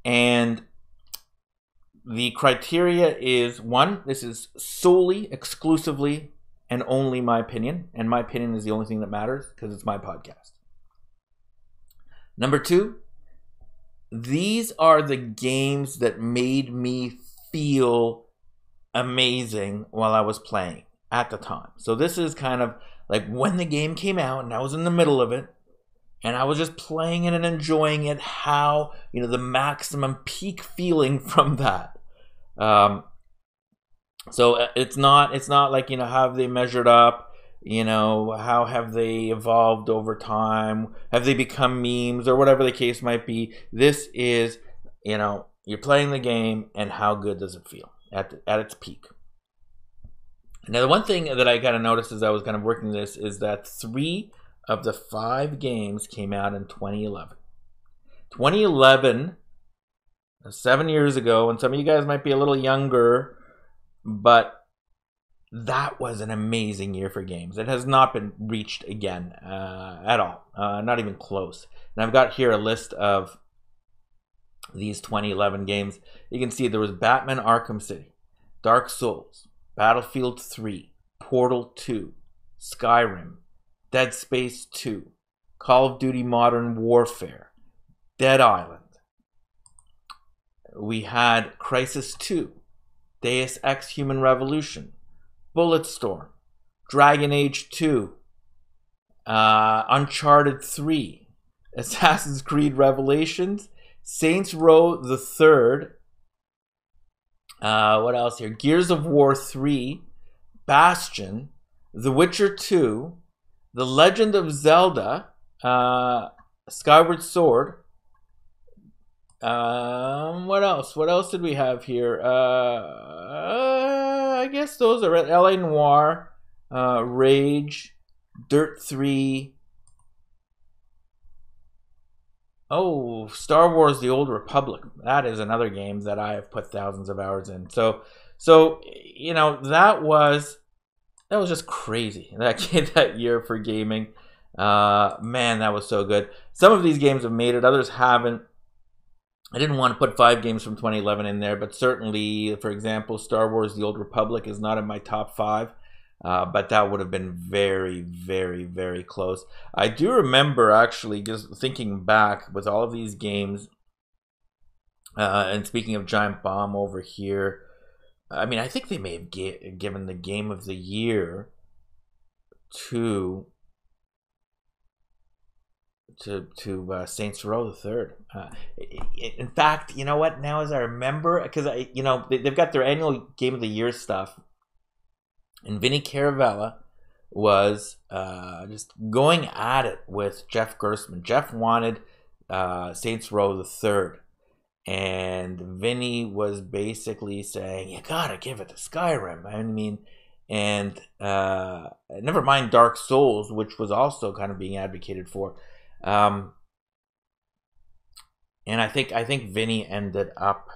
And the criteria is, one, this is solely, exclusively, and only my opinion. And my opinion is the only thing that matters because it's my podcast. Number two, these are the games that made me feel amazing while I was playing at the time. So this is kind of like when the game came out and I was in the middle of it and I was just playing it and enjoying it, how, you know, the maximum peak feeling from that. So it's not like, you know, how have they measured up? You know, how have they evolved over time? Have they become memes or whatever the case might be? This is, you know, you're playing the game and how good does it feel at its peak. Now, the one thing that I kind of noticed as I was kind of working this is that 3 of the 5 games came out in 2011. 2011, 7 years ago, and some of you guys might be a little younger, but that was an amazing year for games. It has not been reached again at all, not even close. And I've got here a list of these 2011 games. You can see there was Batman Arkham City, Dark Souls, Battlefield 3, Portal 2, Skyrim, Dead Space 2, Call of Duty Modern Warfare, Dead Island. We had Crysis 2, Deus Ex Human Revolution, Bulletstorm, Dragon Age 2, Uncharted 3, Assassin's Creed Revelations, Saints Row the Third, what else here? Gears of War 3, Bastion, The Witcher 2, The Legend of Zelda, Skyward Sword. What else? What else did we have here? I guess those are it. LA Noire, Rage, Dirt 3. Oh, Star Wars: The Old Republic. That is another game that I have put thousands of hours in. So you know, that was just crazy. That year for gaming. Man, that was so good. Some of these games have made it, others haven't. I didn't want to put 5 games from 2011 in there, but certainly, for example, Star Wars: The Old Republic is not in my top 5. But that would have been very, very, very close. I do remember actually just thinking back with all of these games, and speaking of Giant Bomb over here, I mean, I think they may have given the Game of the Year to Saints Row the Third. In fact, you know what? Now as I remember, because you know, they've got their annual Game of the Year stuff. And Vinny Caravella was just going at it with Jeff Gerstmann. Jeff wanted Saints Row the Third, and Vinny was basically saying, "You gotta give it to Skyrim." I mean, and never mind Dark Souls, which was also kind of being advocated for. And I think Vinny ended up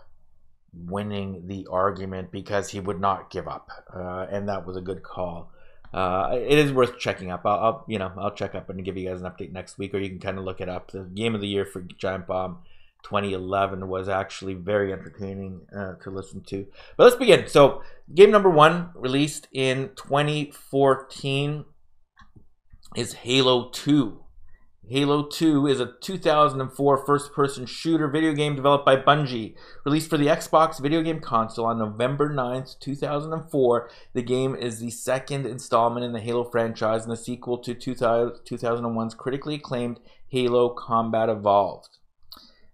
winning the argument because he would not give up, and that was a good call. It is worth checking up. I'll check up and give you guys an update next week, or you can kind of look it up. The Game of the Year for Giant Bomb 2011 was actually very entertaining to listen to. But let's begin. So game number 1, released in 2014, is Halo 2. Halo 2 is a 2004 first-person shooter video game developed by Bungie. Released for the Xbox video game console on November 9th, 2004, the game is the second installment in the Halo franchise and the sequel to 2001's critically acclaimed Halo Combat Evolved.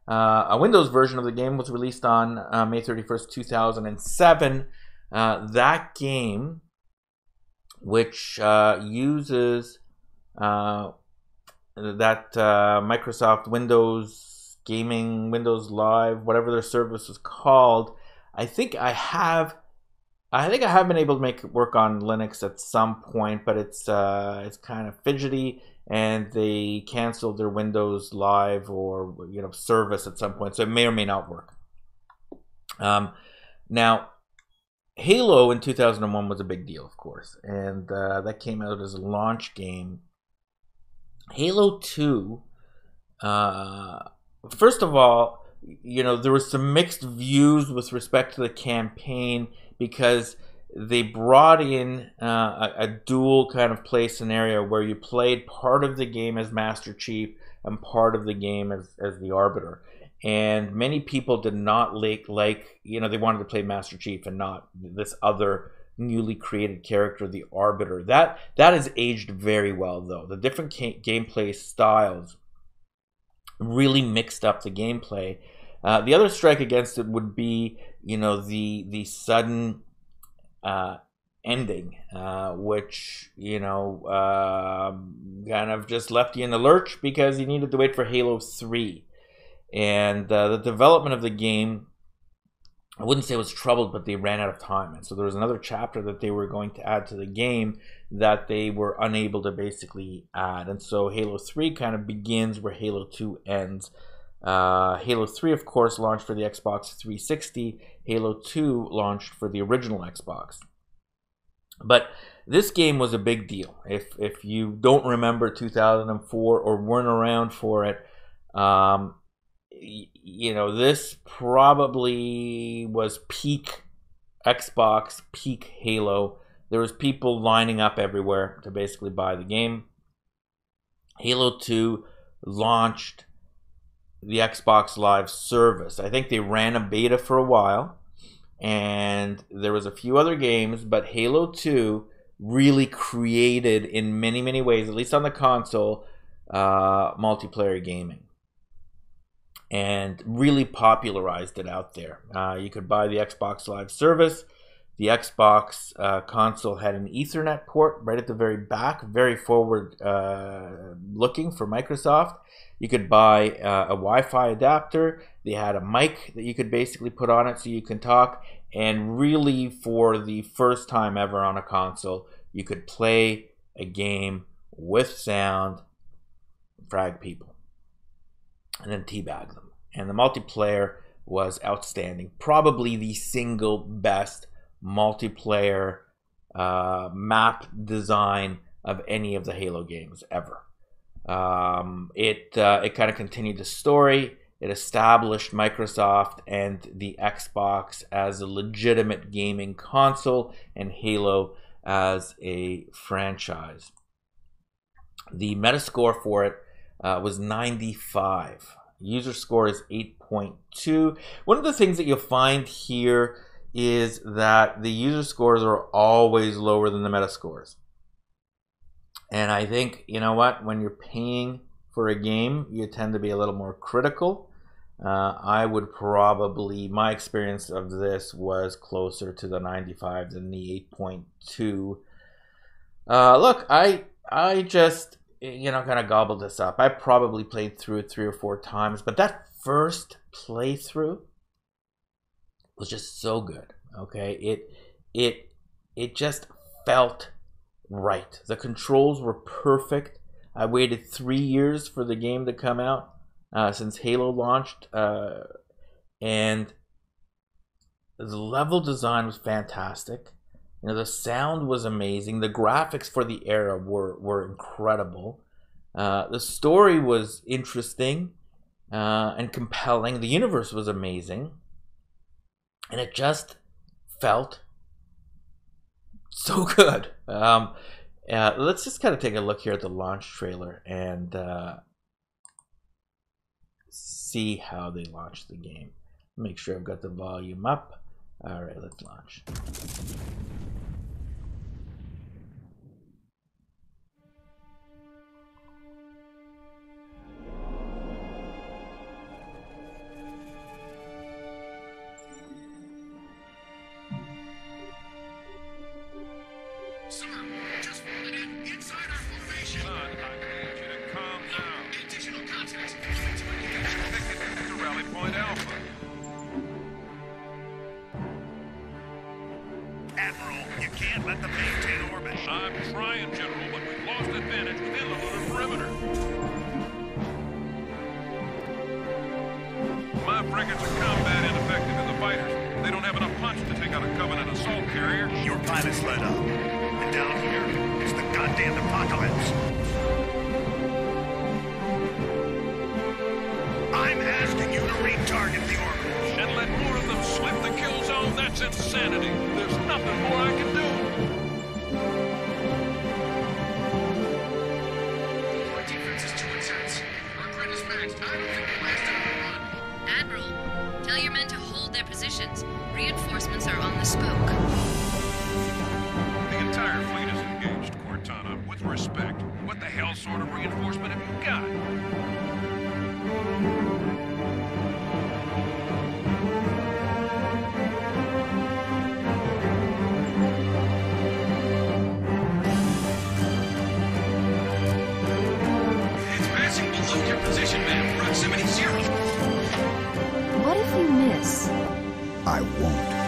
A Windows version of the game was released on May 31st, 2007. That game, which uses that Microsoft Windows Gaming, Windows Live, whatever their service is called, I think I have been able to make it work on Linux at some point, but it's kind of fidgety, and they canceled their Windows Live or service at some point, so it may or may not work. Now, Halo in 2001 was a big deal, of course, and that came out as a launch game. Halo 2, first of all, there was some mixed views with respect to the campaign, because they brought in a dual kind of play scenario where you played part of the game as Master Chief and part of the game as the Arbiter. And many people did not like they wanted to play Master Chief and not this other newly created character, the Arbiter. That has aged very well, though. The different gameplay styles really mixed up the gameplay. The other strike against it would be, the sudden ending, which, kind of just left you in the lurch because you needed to wait for Halo 3. And the development of the game, I wouldn't say it was troubled, but they ran out of time. And so there was another chapter that they were going to add to the game that they were unable to basically add. And so Halo 3 kind of begins where Halo 2 ends. Halo 3, of course, launched for the Xbox 360. Halo 2 launched for the original Xbox. But this game was a big deal. If you don't remember 2004 or weren't around for it, this probably was peak Xbox, peak Halo. There was people lining up everywhere to basically buy the game. Halo 2 launched the Xbox Live service. I think they ran a beta for a while, and there was a few other games, but Halo 2 really created, in many, many ways, at least on the console, multiplayer gaming, and really popularized it out there. You could buy the Xbox Live service. The Xbox console had an Ethernet port right at the very back, very forward looking for Microsoft. You could buy a Wi-Fi adapter. They had a mic that you could basically put on it so you can talk. And really, for the first time ever on a console, you could play a game with sound, frag people, and then teabag them. And the multiplayer was outstanding. Probably the single best multiplayer map design of any of the Halo games ever. It kind of continued the story. It established Microsoft and the Xbox as a legitimate gaming console and Halo as a franchise. The Metascore for it was 95. User score is 8.2. One of the things that you'll find here is that the user scores are always lower than the Metascores. And I think, when you're paying for a game, you tend to be a little more critical. I would probably, my experience of this was closer to the 95 than the 8.2. Look, I just, kind of gobbled this up. I probably played through it 3 or 4 times, but that first playthrough was just so good. Okay, it just felt right. The controls were perfect. I waited 3 years for the game to come out since Halo launched, and the level design was fantastic. The sound was amazing. The graphics for the era were incredible. The story was interesting and compelling. The universe was amazing, and it just felt so good. Let's just kind of take a look here at the launch trailer and see how they launched the game. Make sure I've got the volume up. All right, let's launch. You can't let them maintain orbit. I'm trying, General, but we've lost advantage within the lunar perimeter. My frigates are combat ineffective as the fighters. They don't have enough punch to take out a Covenant assault carrier. Your pilots let up. And down here, it's the goddamn apocalypse. I'm asking you to retarget the orbiters. And let more of them slip the kill zone? That's insanity. There's nothing more I can do. Our defense is too intense. Our grid is maxed. I don't think we'll last another run. Admiral, tell your men to hold their positions. Reinforcements are on the spoke. The entire fleet is engaged, Cortana. With respect, what the hell sort of reinforcement have you got? It's passing below your position map. Proximity 0. What if you miss? I won't.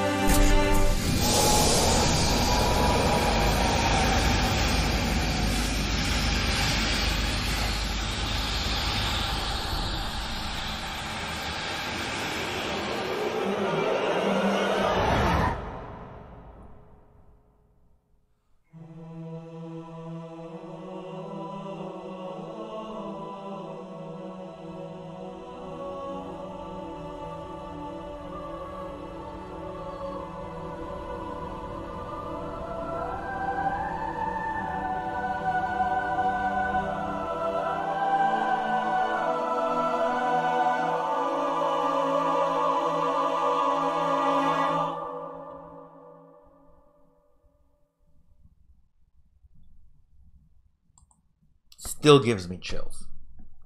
Still gives me chills.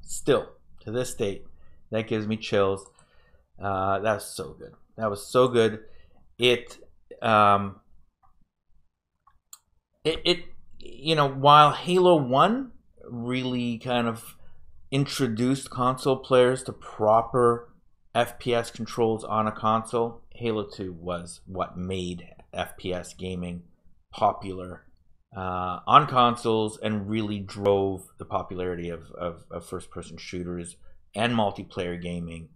Still, to this date, that gives me chills. That's so good. That was so good. It you know, while Halo 1 really kind of introduced console players to proper FPS controls on a console, Halo 2 was what made FPS gaming popular on consoles and really drove the popularity of first-person shooters and multiplayer gaming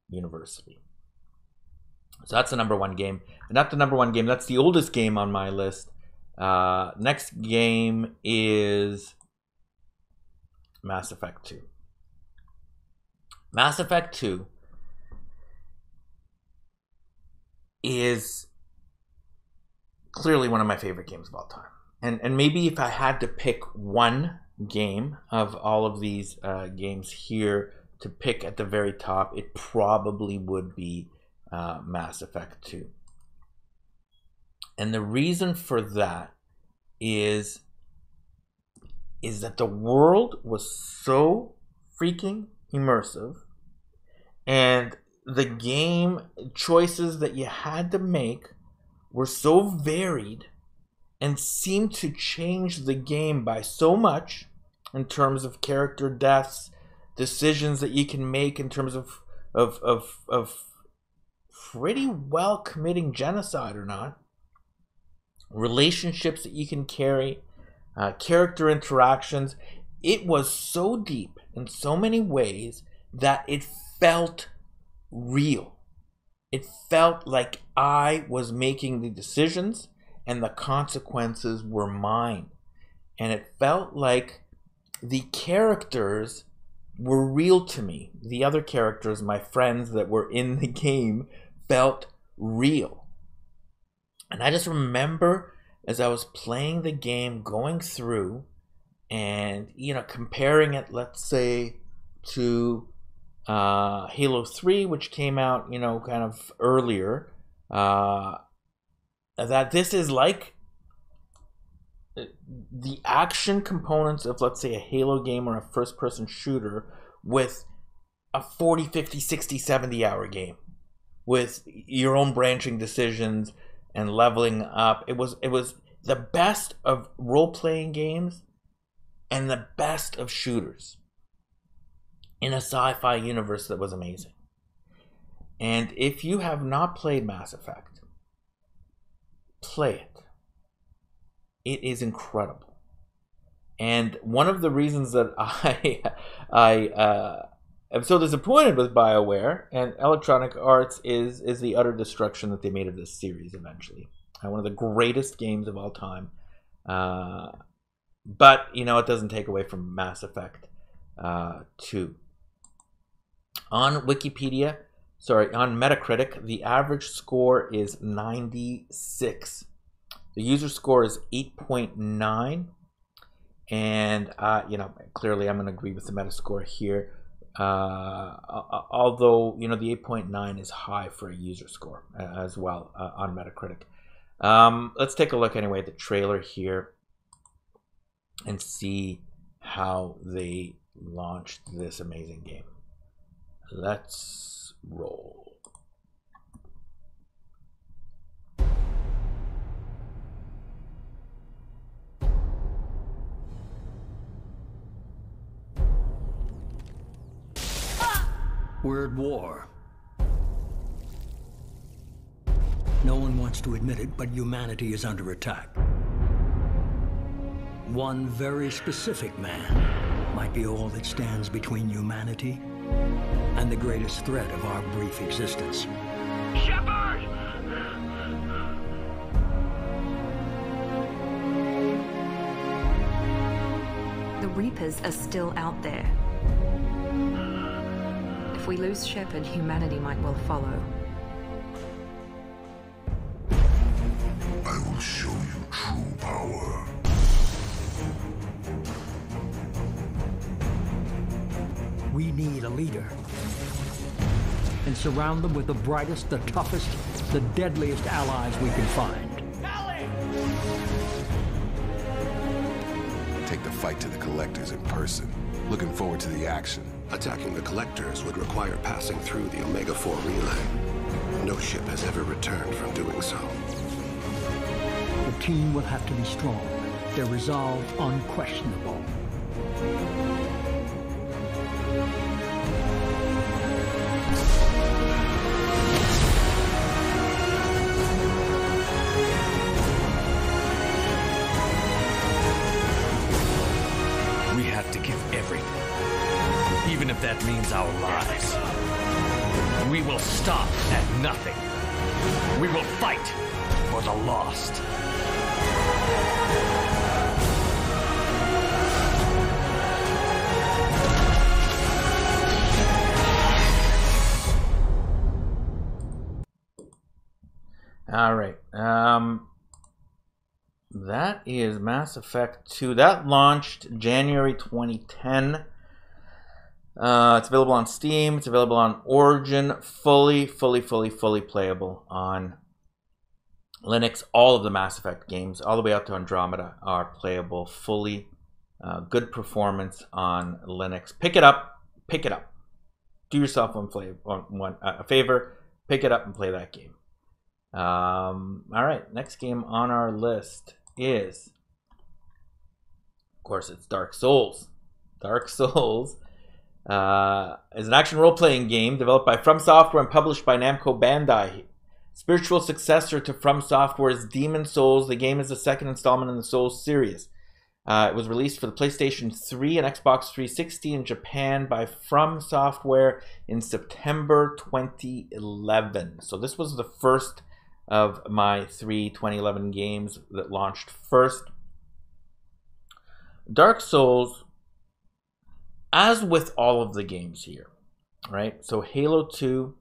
universally. So that's the number one game. And not the number one game, that's the oldest game on my list. Next game is Mass Effect 2. Mass Effect 2 is clearly one of my favorite games of all time. And maybe if I had to pick one game of all of these games here to pick at the very top, it probably would be Mass Effect 2. And the reason for that is that the world was so freaking immersive, and the game choices that you had to make were so varied and seemed to change the game by so much in terms of character deaths, decisions that you can make in terms of pretty well committing genocide or not, relationships that you can carry, character interactions. It was so deep in so many ways that it felt real. It felt like I was making the decisions and the consequences were mine. And it felt like the characters were real to me. The other characters, my friends that were in the game, felt real. And I just remember as I was playing the game, going through and, you know, comparing it, let's say, to Halo 3, which came out, you know, kind of earlier, that this is like the action components of, let's say, a Halo game or a first-person shooter with a 40, 50, 60, 70-hour game with your own branching decisions and leveling up. It was the best of role-playing games and the best of shooters in a sci-fi universe that was amazing. And if you have not played Mass Effect, play it. it is incredible. And one of the reasons that I am so disappointed with BioWare and Electronic Arts is the utter destruction that they made of this series eventually. One of the greatest games of all time. But, you know, it doesn't take away from Mass Effect 2. On Wikipedia, on Metacritic, the average score is 96. The user score is 8.9. And, you know, clearly I'm going to agree with the Metascore here. Although, you know, the 8.9 is high for a user score as well on Metacritic. Let's take a look anyway at the trailer here and see how they launched this amazing game. Let's roll. We're at war. No one wants to admit it, but humanity is under attack. One very specific man might be all that stands between humanity and the greatest threat of our brief existence. Shepard! The Reapers are still out there. If we lose Shepard, humanity might well follow. I will show you true power. We need a leader. And surround them with the brightest, the toughest, the deadliest allies we can find. Take the fight to the Collectors in person. Looking forward to the action. Attacking the Collectors would require passing through the Omega-4 relay. No ship has ever returned from doing so. The team will have to be strong. Their resolve unquestionable. We have to give everything, even if that means our lives. We will stop at nothing. We will fight for the lost. All right. That is Mass Effect 2. That launched January 2010. It's available on Steam. It's available on Origin. Fully playable on Linux. All of the Mass Effect games, all the way up to Andromeda, are playable fully. Good performance on Linux. Pick it up. Pick it up. Do yourself a favor. Pick it up and play that game. All right. Next game on our list is, of course, it's Dark Souls. Dark Souls is an action role-playing game developed by From Software and published by Namco Bandai. Spiritual successor to From Software's Demon Souls, the game is the second installment in the Souls series. It was released for the PlayStation 3 and Xbox 360 in Japan by From Software in September 2011. So this was the first of my 3 2011 games that launched first. Dark Souls, as with all of the games here, right? So Halo 2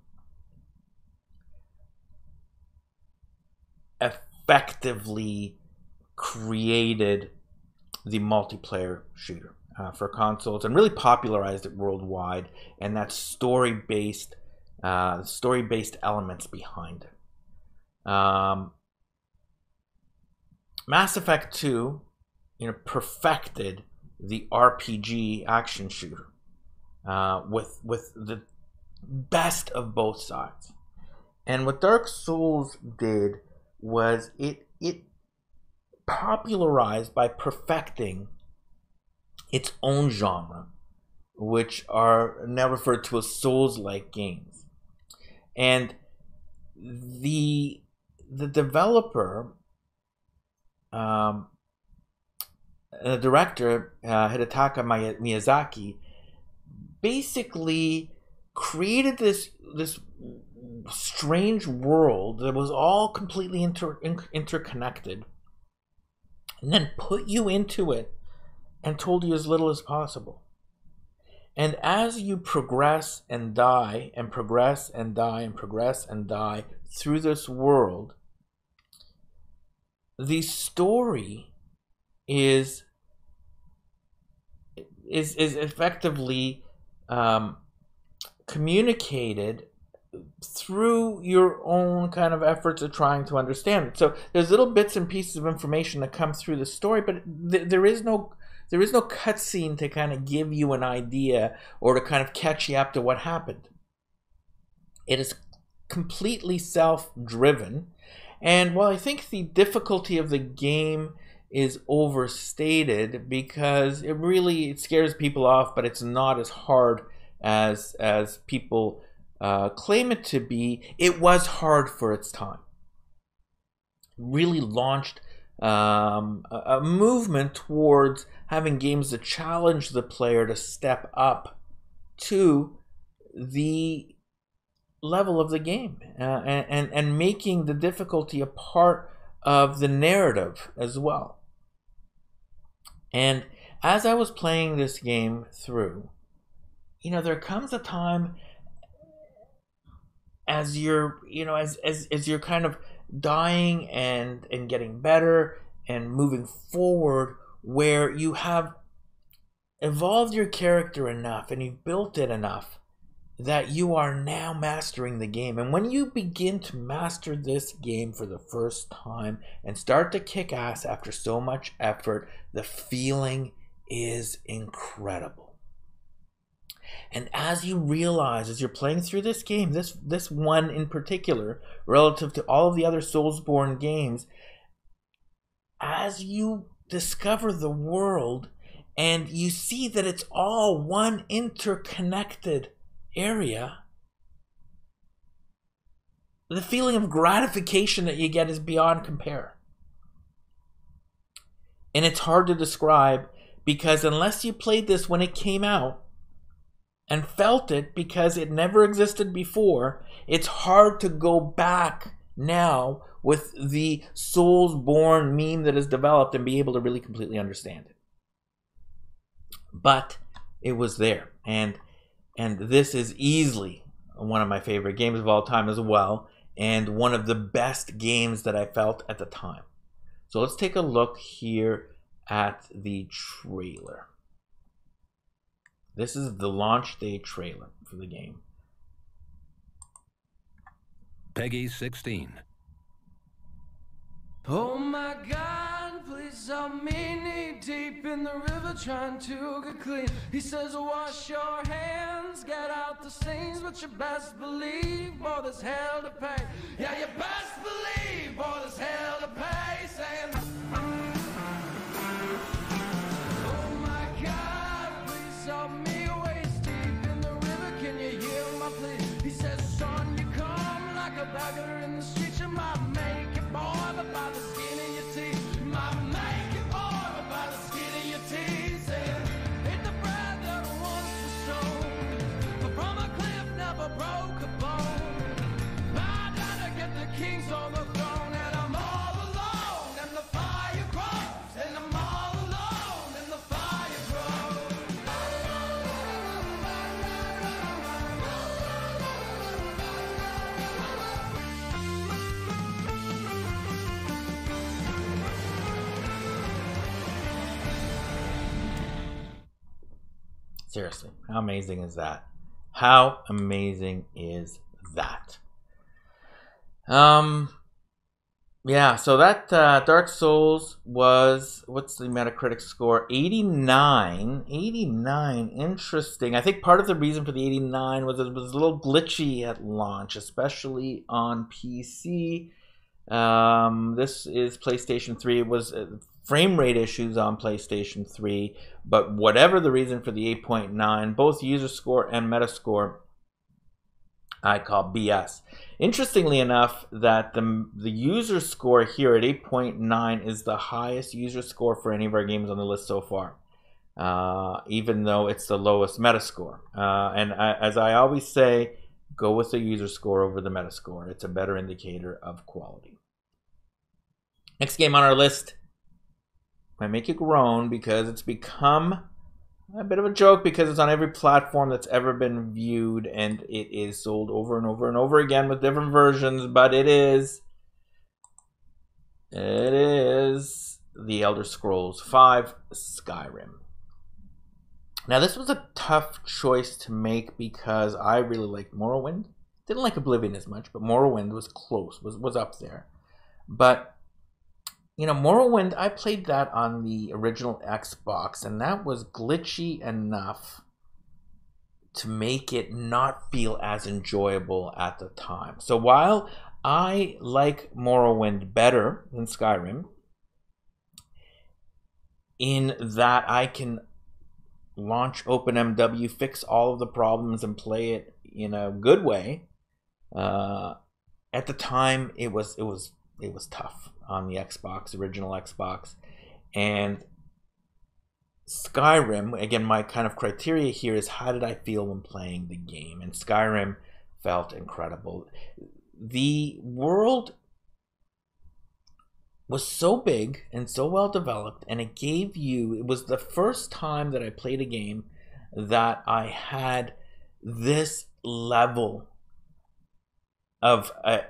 effectively created the multiplayer shooter for consoles and really popularized it worldwide, and that story-based elements behind it. Mass Effect 2, perfected the RPG action shooter with the best of both sides. And what Dark Souls did was it popularized by perfecting its own genre, which are now referred to as Souls-like games. And the developer the director, Hidetaka Miyazaki, basically created this strange world that was all completely interconnected, and then put you into it and told you as little as possible. And as you progress and die and progress and die and progress and die through this world, the story is effectively communicated through your own kind of efforts of trying to understand it. So there's little bits and pieces of information that come through the story, but there is no cutscene to kind of give you an idea or to kind of catch you up to what happened. It is completely self-driven, and while I think the difficulty of the game is overstated because it scares people off, but it's not as hard as people claim it to be. It was hard for its time. Really launched a movement towards having games that challenge the player to step up to the level of the game, and making the difficulty a part of the narrative as well. And as I was playing this game through, there comes a time as you're, as you're kind of dying and getting better and moving forward, where you have evolved your character enough and you've built it enough that you are now mastering the game. And when you begin to master this game for the first time and start to kick ass after so much effort, the feeling is incredible. And as you realize, as you're playing through this game, this one in particular, relative to all of the other Soulsborne games, as you discover the world and you see that it's all one interconnected area, the feeling of gratification that you get is beyond compare. And it's hard to describe, because unless you played this when it came out and felt it because it never existed before, it's hard to go back now with the Soulsborne meme that is developed and be able to really completely understand it. But it was there, and this is easily one of my favorite games of all time as well, and one of the best games that I felt at the time. So let's take a look here at the trailer. This is the launch day trailer for the game. Peggy 16. Oh my God, please help me, knee deep in the river trying to get clean. He says wash your hands, get out the stains, but you best believe, boy, there's hell to pay. Yeah, you best believe, boy, there's hell to pay. Saying, oh my God, please help me, waist deep in the river, can you hear my plea? He says, son, you come like a beggar in the street, you might make it, boy, but by the skin of your teeth, you might make it, boy, but by the skin of your teeth. Saying, eat the bread that once was sown, but from a cliff never broke a bone. I gotta get the kings on the throne, and I'm all alone, and the fire grows, and I'm all alone, and the fire grows. Seriously, how amazing is that? How amazing is that? Yeah, so that Dark Souls was, what's the Metacritic score? 89. 89, interesting. I think part of the reason for the 89 was it was a little glitchy at launch, especially on PC. This is PlayStation 3. It was frame rate issues on PlayStation 3, but whatever the reason for the 8.9, both user score and Metascore I call BS. Interestingly enough, that the user score here at 8.9 is the highest user score for any of our games on the list so far, even though it's the lowest Metascore. As I always say, go with the user score over the Metascore. It's a better indicator of quality. Next game on our list might make you groan because it's become a bit of a joke because it's on every platform that's ever been viewed, and it is sold over and over and over again with different versions, but it is The Elder Scrolls V Skyrim. Now, this was a tough choice to make because I really liked Morrowind. Didn't like Oblivion as much, but Morrowind was close, was up there. But you know, Morrowind, I played that on the original Xbox, and that was glitchy enough to make it not feel as enjoyable at the time. So while I like Morrowind better than Skyrim, in that I can launch OpenMW, fix all of the problems, and play it in a good way, at the time it was tough on the Xbox, original Xbox. And Skyrim, again, my kind of criteria here is how did I feel when playing the game, and Skyrim felt incredible. The world was so big and so well developed, and it was the first time that I played a game that I had this level of, I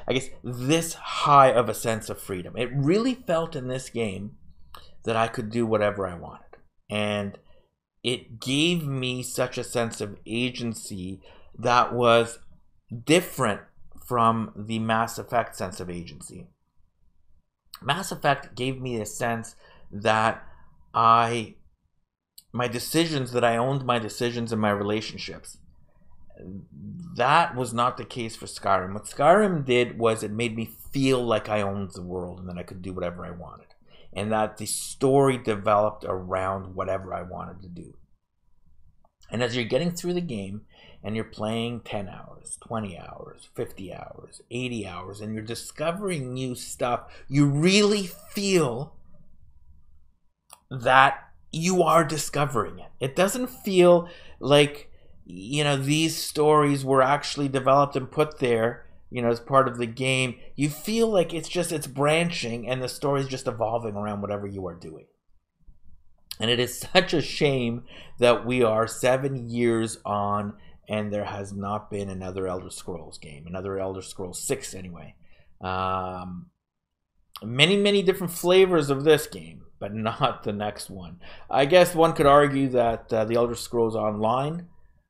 guess, this high of a sense of freedom. It really felt in this game that I could do whatever I wanted. And it gave me such a sense of agency that was different from the Mass Effect sense of agency. Mass Effect gave me a sense that I owned my decisions and my relationships. That was not the case for Skyrim. What Skyrim did was it made me feel like I owned the world and that I could do whatever I wanted, and that the story developed around whatever I wanted to do. And as you're getting through the game and you're playing 10 hours, 20 hours, 50 hours, 80 hours, and you're discovering new stuff, you really feel that you are discovering it. It doesn't feel like, you know, these stories were actually developed and put there, you know, as part of the game. You feel like it's branching and the story's just evolving around whatever you are doing. And it is such a shame that we are 7 years on and there has not been another Elder Scrolls game, another Elder Scrolls 6 anyway. Many different flavors of this game, but not the next one. I guess one could argue that the Elder Scrolls Online,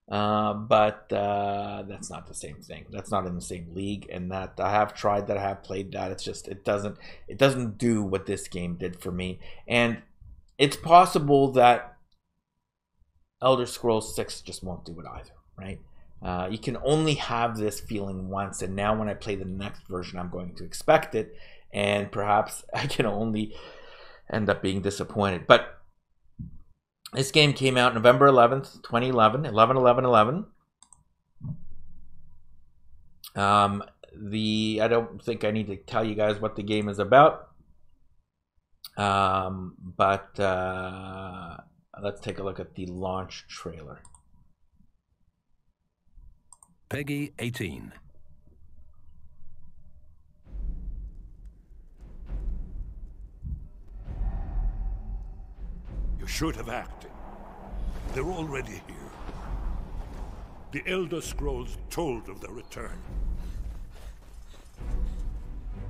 but that's not the same thing. That's not in the same league, and that I have tried that, I have played that. It's just, it doesn't do what this game did for me. And it's possible that Elder Scrolls 6 just won't do it either, right? You can only have this feeling once, and now when I play the next version, I'm going to expect it, and perhaps I can only end up being disappointed. But this game came out November 11th, 2011, 11/11/11. I don't think I need to tell you guys what the game is about. But let's take a look at the launch trailer. Peggy 18. You should have acted. They're already here. The Elder Scrolls told of their return.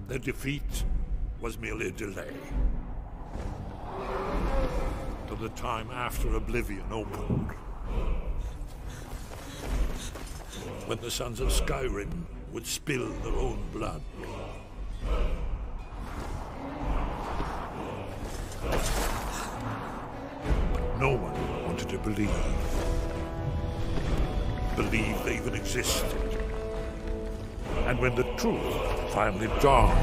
Their defeat was merely a delay. To the time after Oblivion opened. When the sons of Skyrim would spill their own blood. But no one wanted to believe they even existed. And when the truth finally dawns,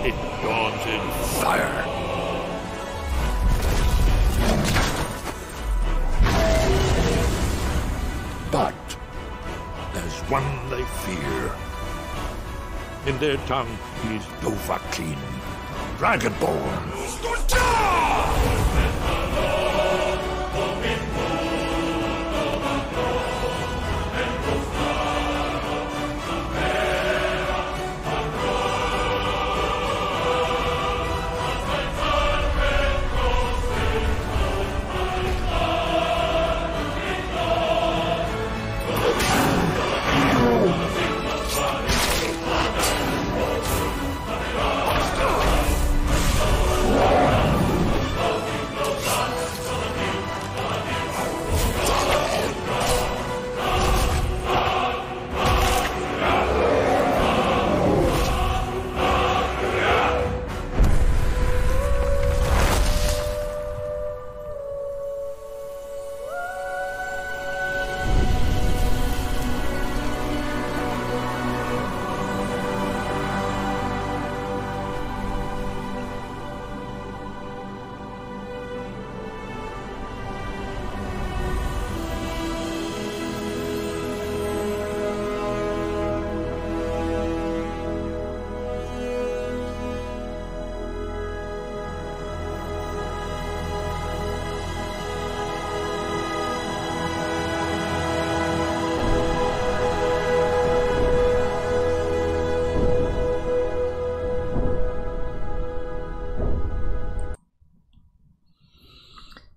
it dawns in fire. But one they fear. In their tongue, he is Dovahkiin, Dragonborn.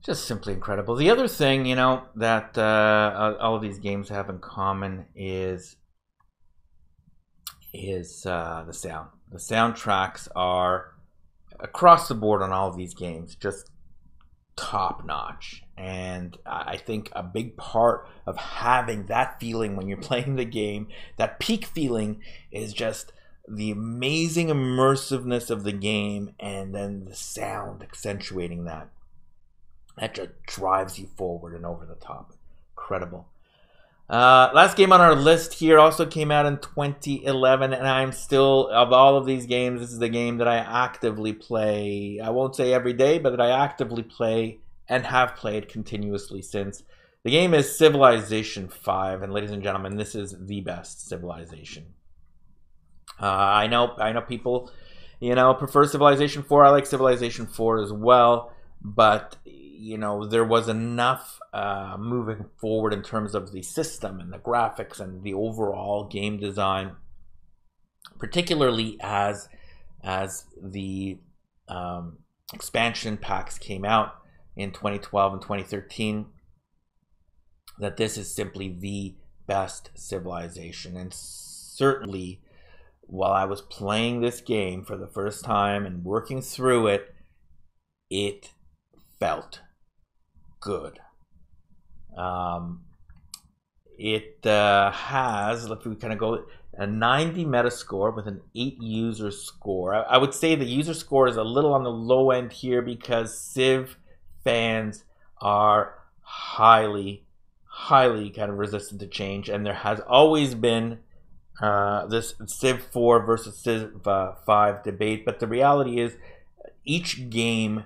Just simply incredible. The other thing, you know, that all of these games have in common is the sound. The soundtracks are across the board on all of these games just top notch. And I think a big part of having that feeling when you're playing the game, that peak feeling, is just the amazing immersiveness of the game and then the sound accentuating that. That just drives you forward and over the top. Incredible. Last game on our list here also came out in 2011, and I'm still, of all of these games, this is the game that I actively play. I won't say every day, but that I actively play and have played continuously since. The game is Civilization 5, and ladies and gentlemen, this is the best Civilization. I know people, you know, prefer Civilization 4. I like Civilization 4 as well, but you know, there was enough moving forward in terms of the system and the graphics and the overall game design, particularly as the expansion packs came out in 2012 and 2013, that this is simply the best Civilization. And certainly, while I was playing this game for the first time and working through it, it felt good. It has, if we kind of go, a 90 Metascore with an 8 user score. I would say the user score is a little on the low end here because Civ fans are highly kind of resistant to change, and there has always been this Civ 4 versus Civ 5 debate. But the reality is, each game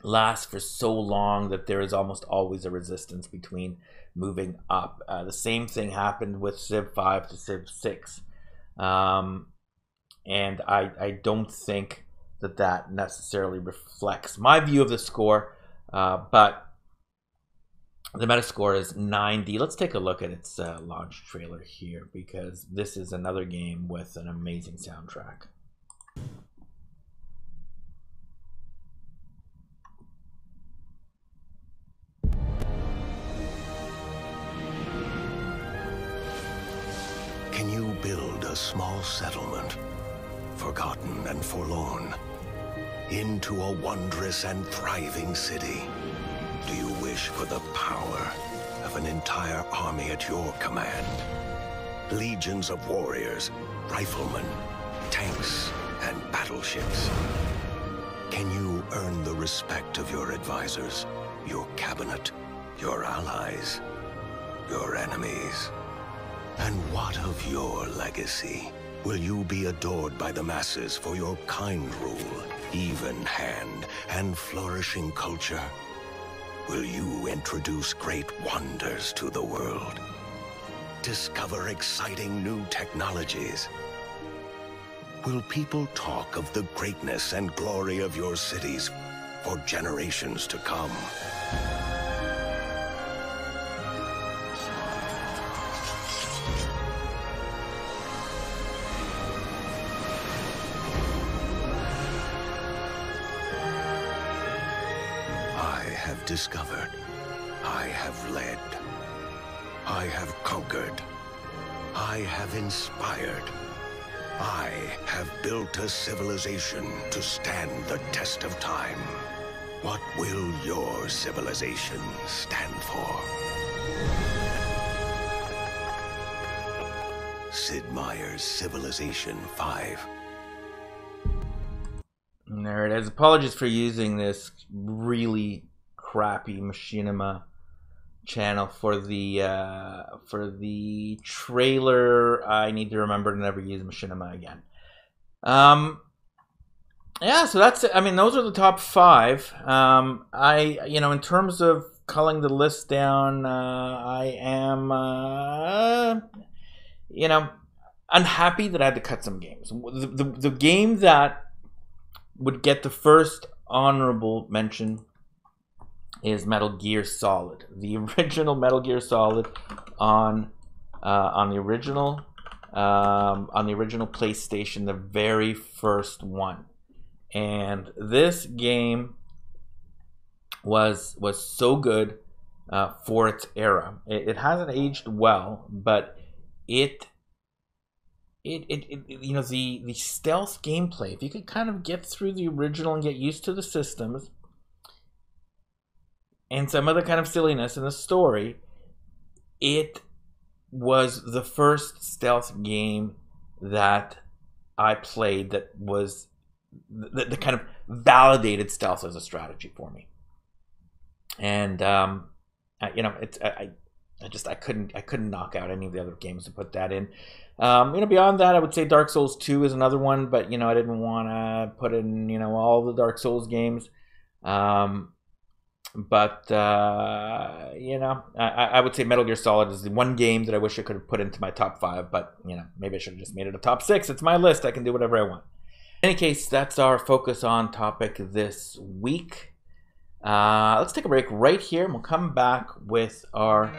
lasts for so long that there is almost always a resistance between moving up. The same thing happened with Civ 5 to Civ 6. And I don't think that necessarily reflects my view of the score, but the Metascore is 90. Let's take a look at its launch trailer here, because this is another game with an amazing soundtrack. Can you build a small settlement, forgotten and forlorn, into a wondrous and thriving city? Do you wish for the power of an entire army at your command? Legions of warriors, riflemen, tanks, and battleships. Can you earn the respect of your advisors, your cabinet, your allies, your enemies? And what of your legacy? Will you be adored by the masses for your kind rule, even hand, and flourishing culture? Will you introduce great wonders to the world? discover exciting new technologies? Will people talk of the greatness and glory of your cities for generations to come? I have discovered. I have led. I have conquered. I have inspired. I have built a civilization to stand the test of time. What will your civilization stand for? Sid Meier's Civilization 5. And there it is. Apologies for using this really crappy machinima channel for the trailer. I need to remember to never use machinima again. Yeah, so that's it. I mean, those are the top 5. In terms of culling the list down, I am unhappy that I had to cut some games. The game that would get the first honorable mention is Metal Gear Solid, the original Metal Gear Solid on the original PlayStation, the very first one. And this game was so good for its era. It hasn't aged well, but the stealth gameplay, if you could kind of get through the original and get used to the systems and some other kind of silliness in the story, it was the first stealth game that I played that was the kind of validated stealth as a strategy for me. And I couldn't knock out any of the other games to put that in. Beyond that, I would say Dark Souls 2 is another one, but I didn't want to put in all the Dark Souls games. I would say Metal Gear Solid is the one game that I wish I could have put into my top 5, but maybe I should have just made it a top 6. It's my list. I can do whatever I want. In any case, that's our focus on topic this week. Let's take a break right here, and we'll come back with our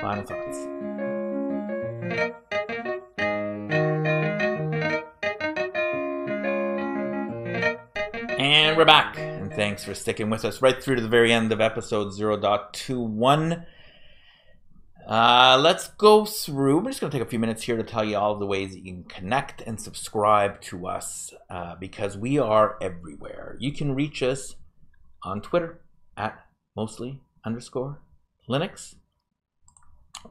final thoughts. And we're back. And thanks for sticking with us right through to the very end of episode 0.21. Let's go through. We're just going to take a few minutes here to tell you all of the ways that you can connect and subscribe to us, because we are everywhere. You can reach us on Twitter at mostly_Linux.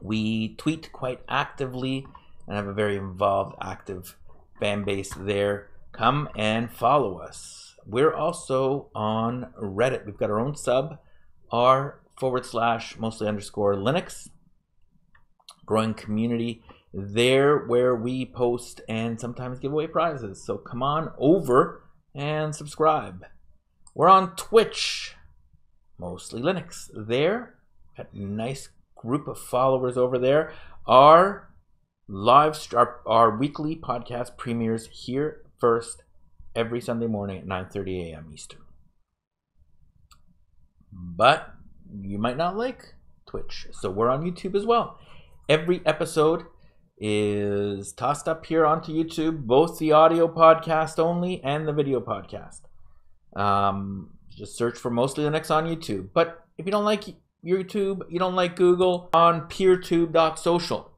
We tweet quite actively and have a very involved, active fan base there. Come and follow us. We're also on Reddit. We've got our own sub, r/mostly_Linux. Growing community there where we post and sometimes give away prizes. So come on over and subscribe. We're on Twitch, Mostly Linux. There, got a nice group of followers over there. Our weekly podcast premieres here first every Sunday morning at 9:30 a.m. Eastern. But you might not like Twitch, so we're on YouTube as well. Every episode is tossed up here onto YouTube, both the audio podcast only and the video podcast. Just search for Mostly Linux on YouTube. But if you don't like YouTube, you don't like Google, on peertube.social.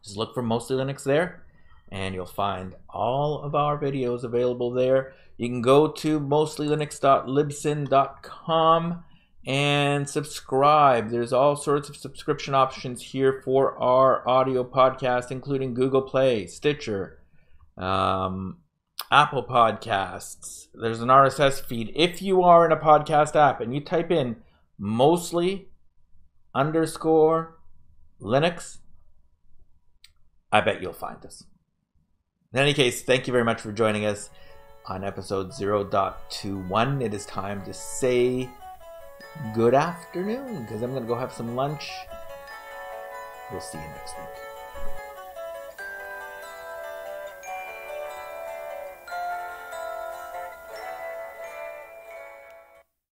Just look for Mostly Linux there, and you'll find all of our videos available there. You can go to mostlylinux.libsyn.com and subscribe. There's all sorts of subscription options here for our audio podcast, including Google Play, Stitcher, Apple Podcasts. There's an RSS feed. If you are in a podcast app and you type in mostly_Linux, I bet you'll find us. In any case, thank you very much for joining us on episode 0.21. It is time to say good afternoon, because I'm going to go have some lunch We'll see you next week.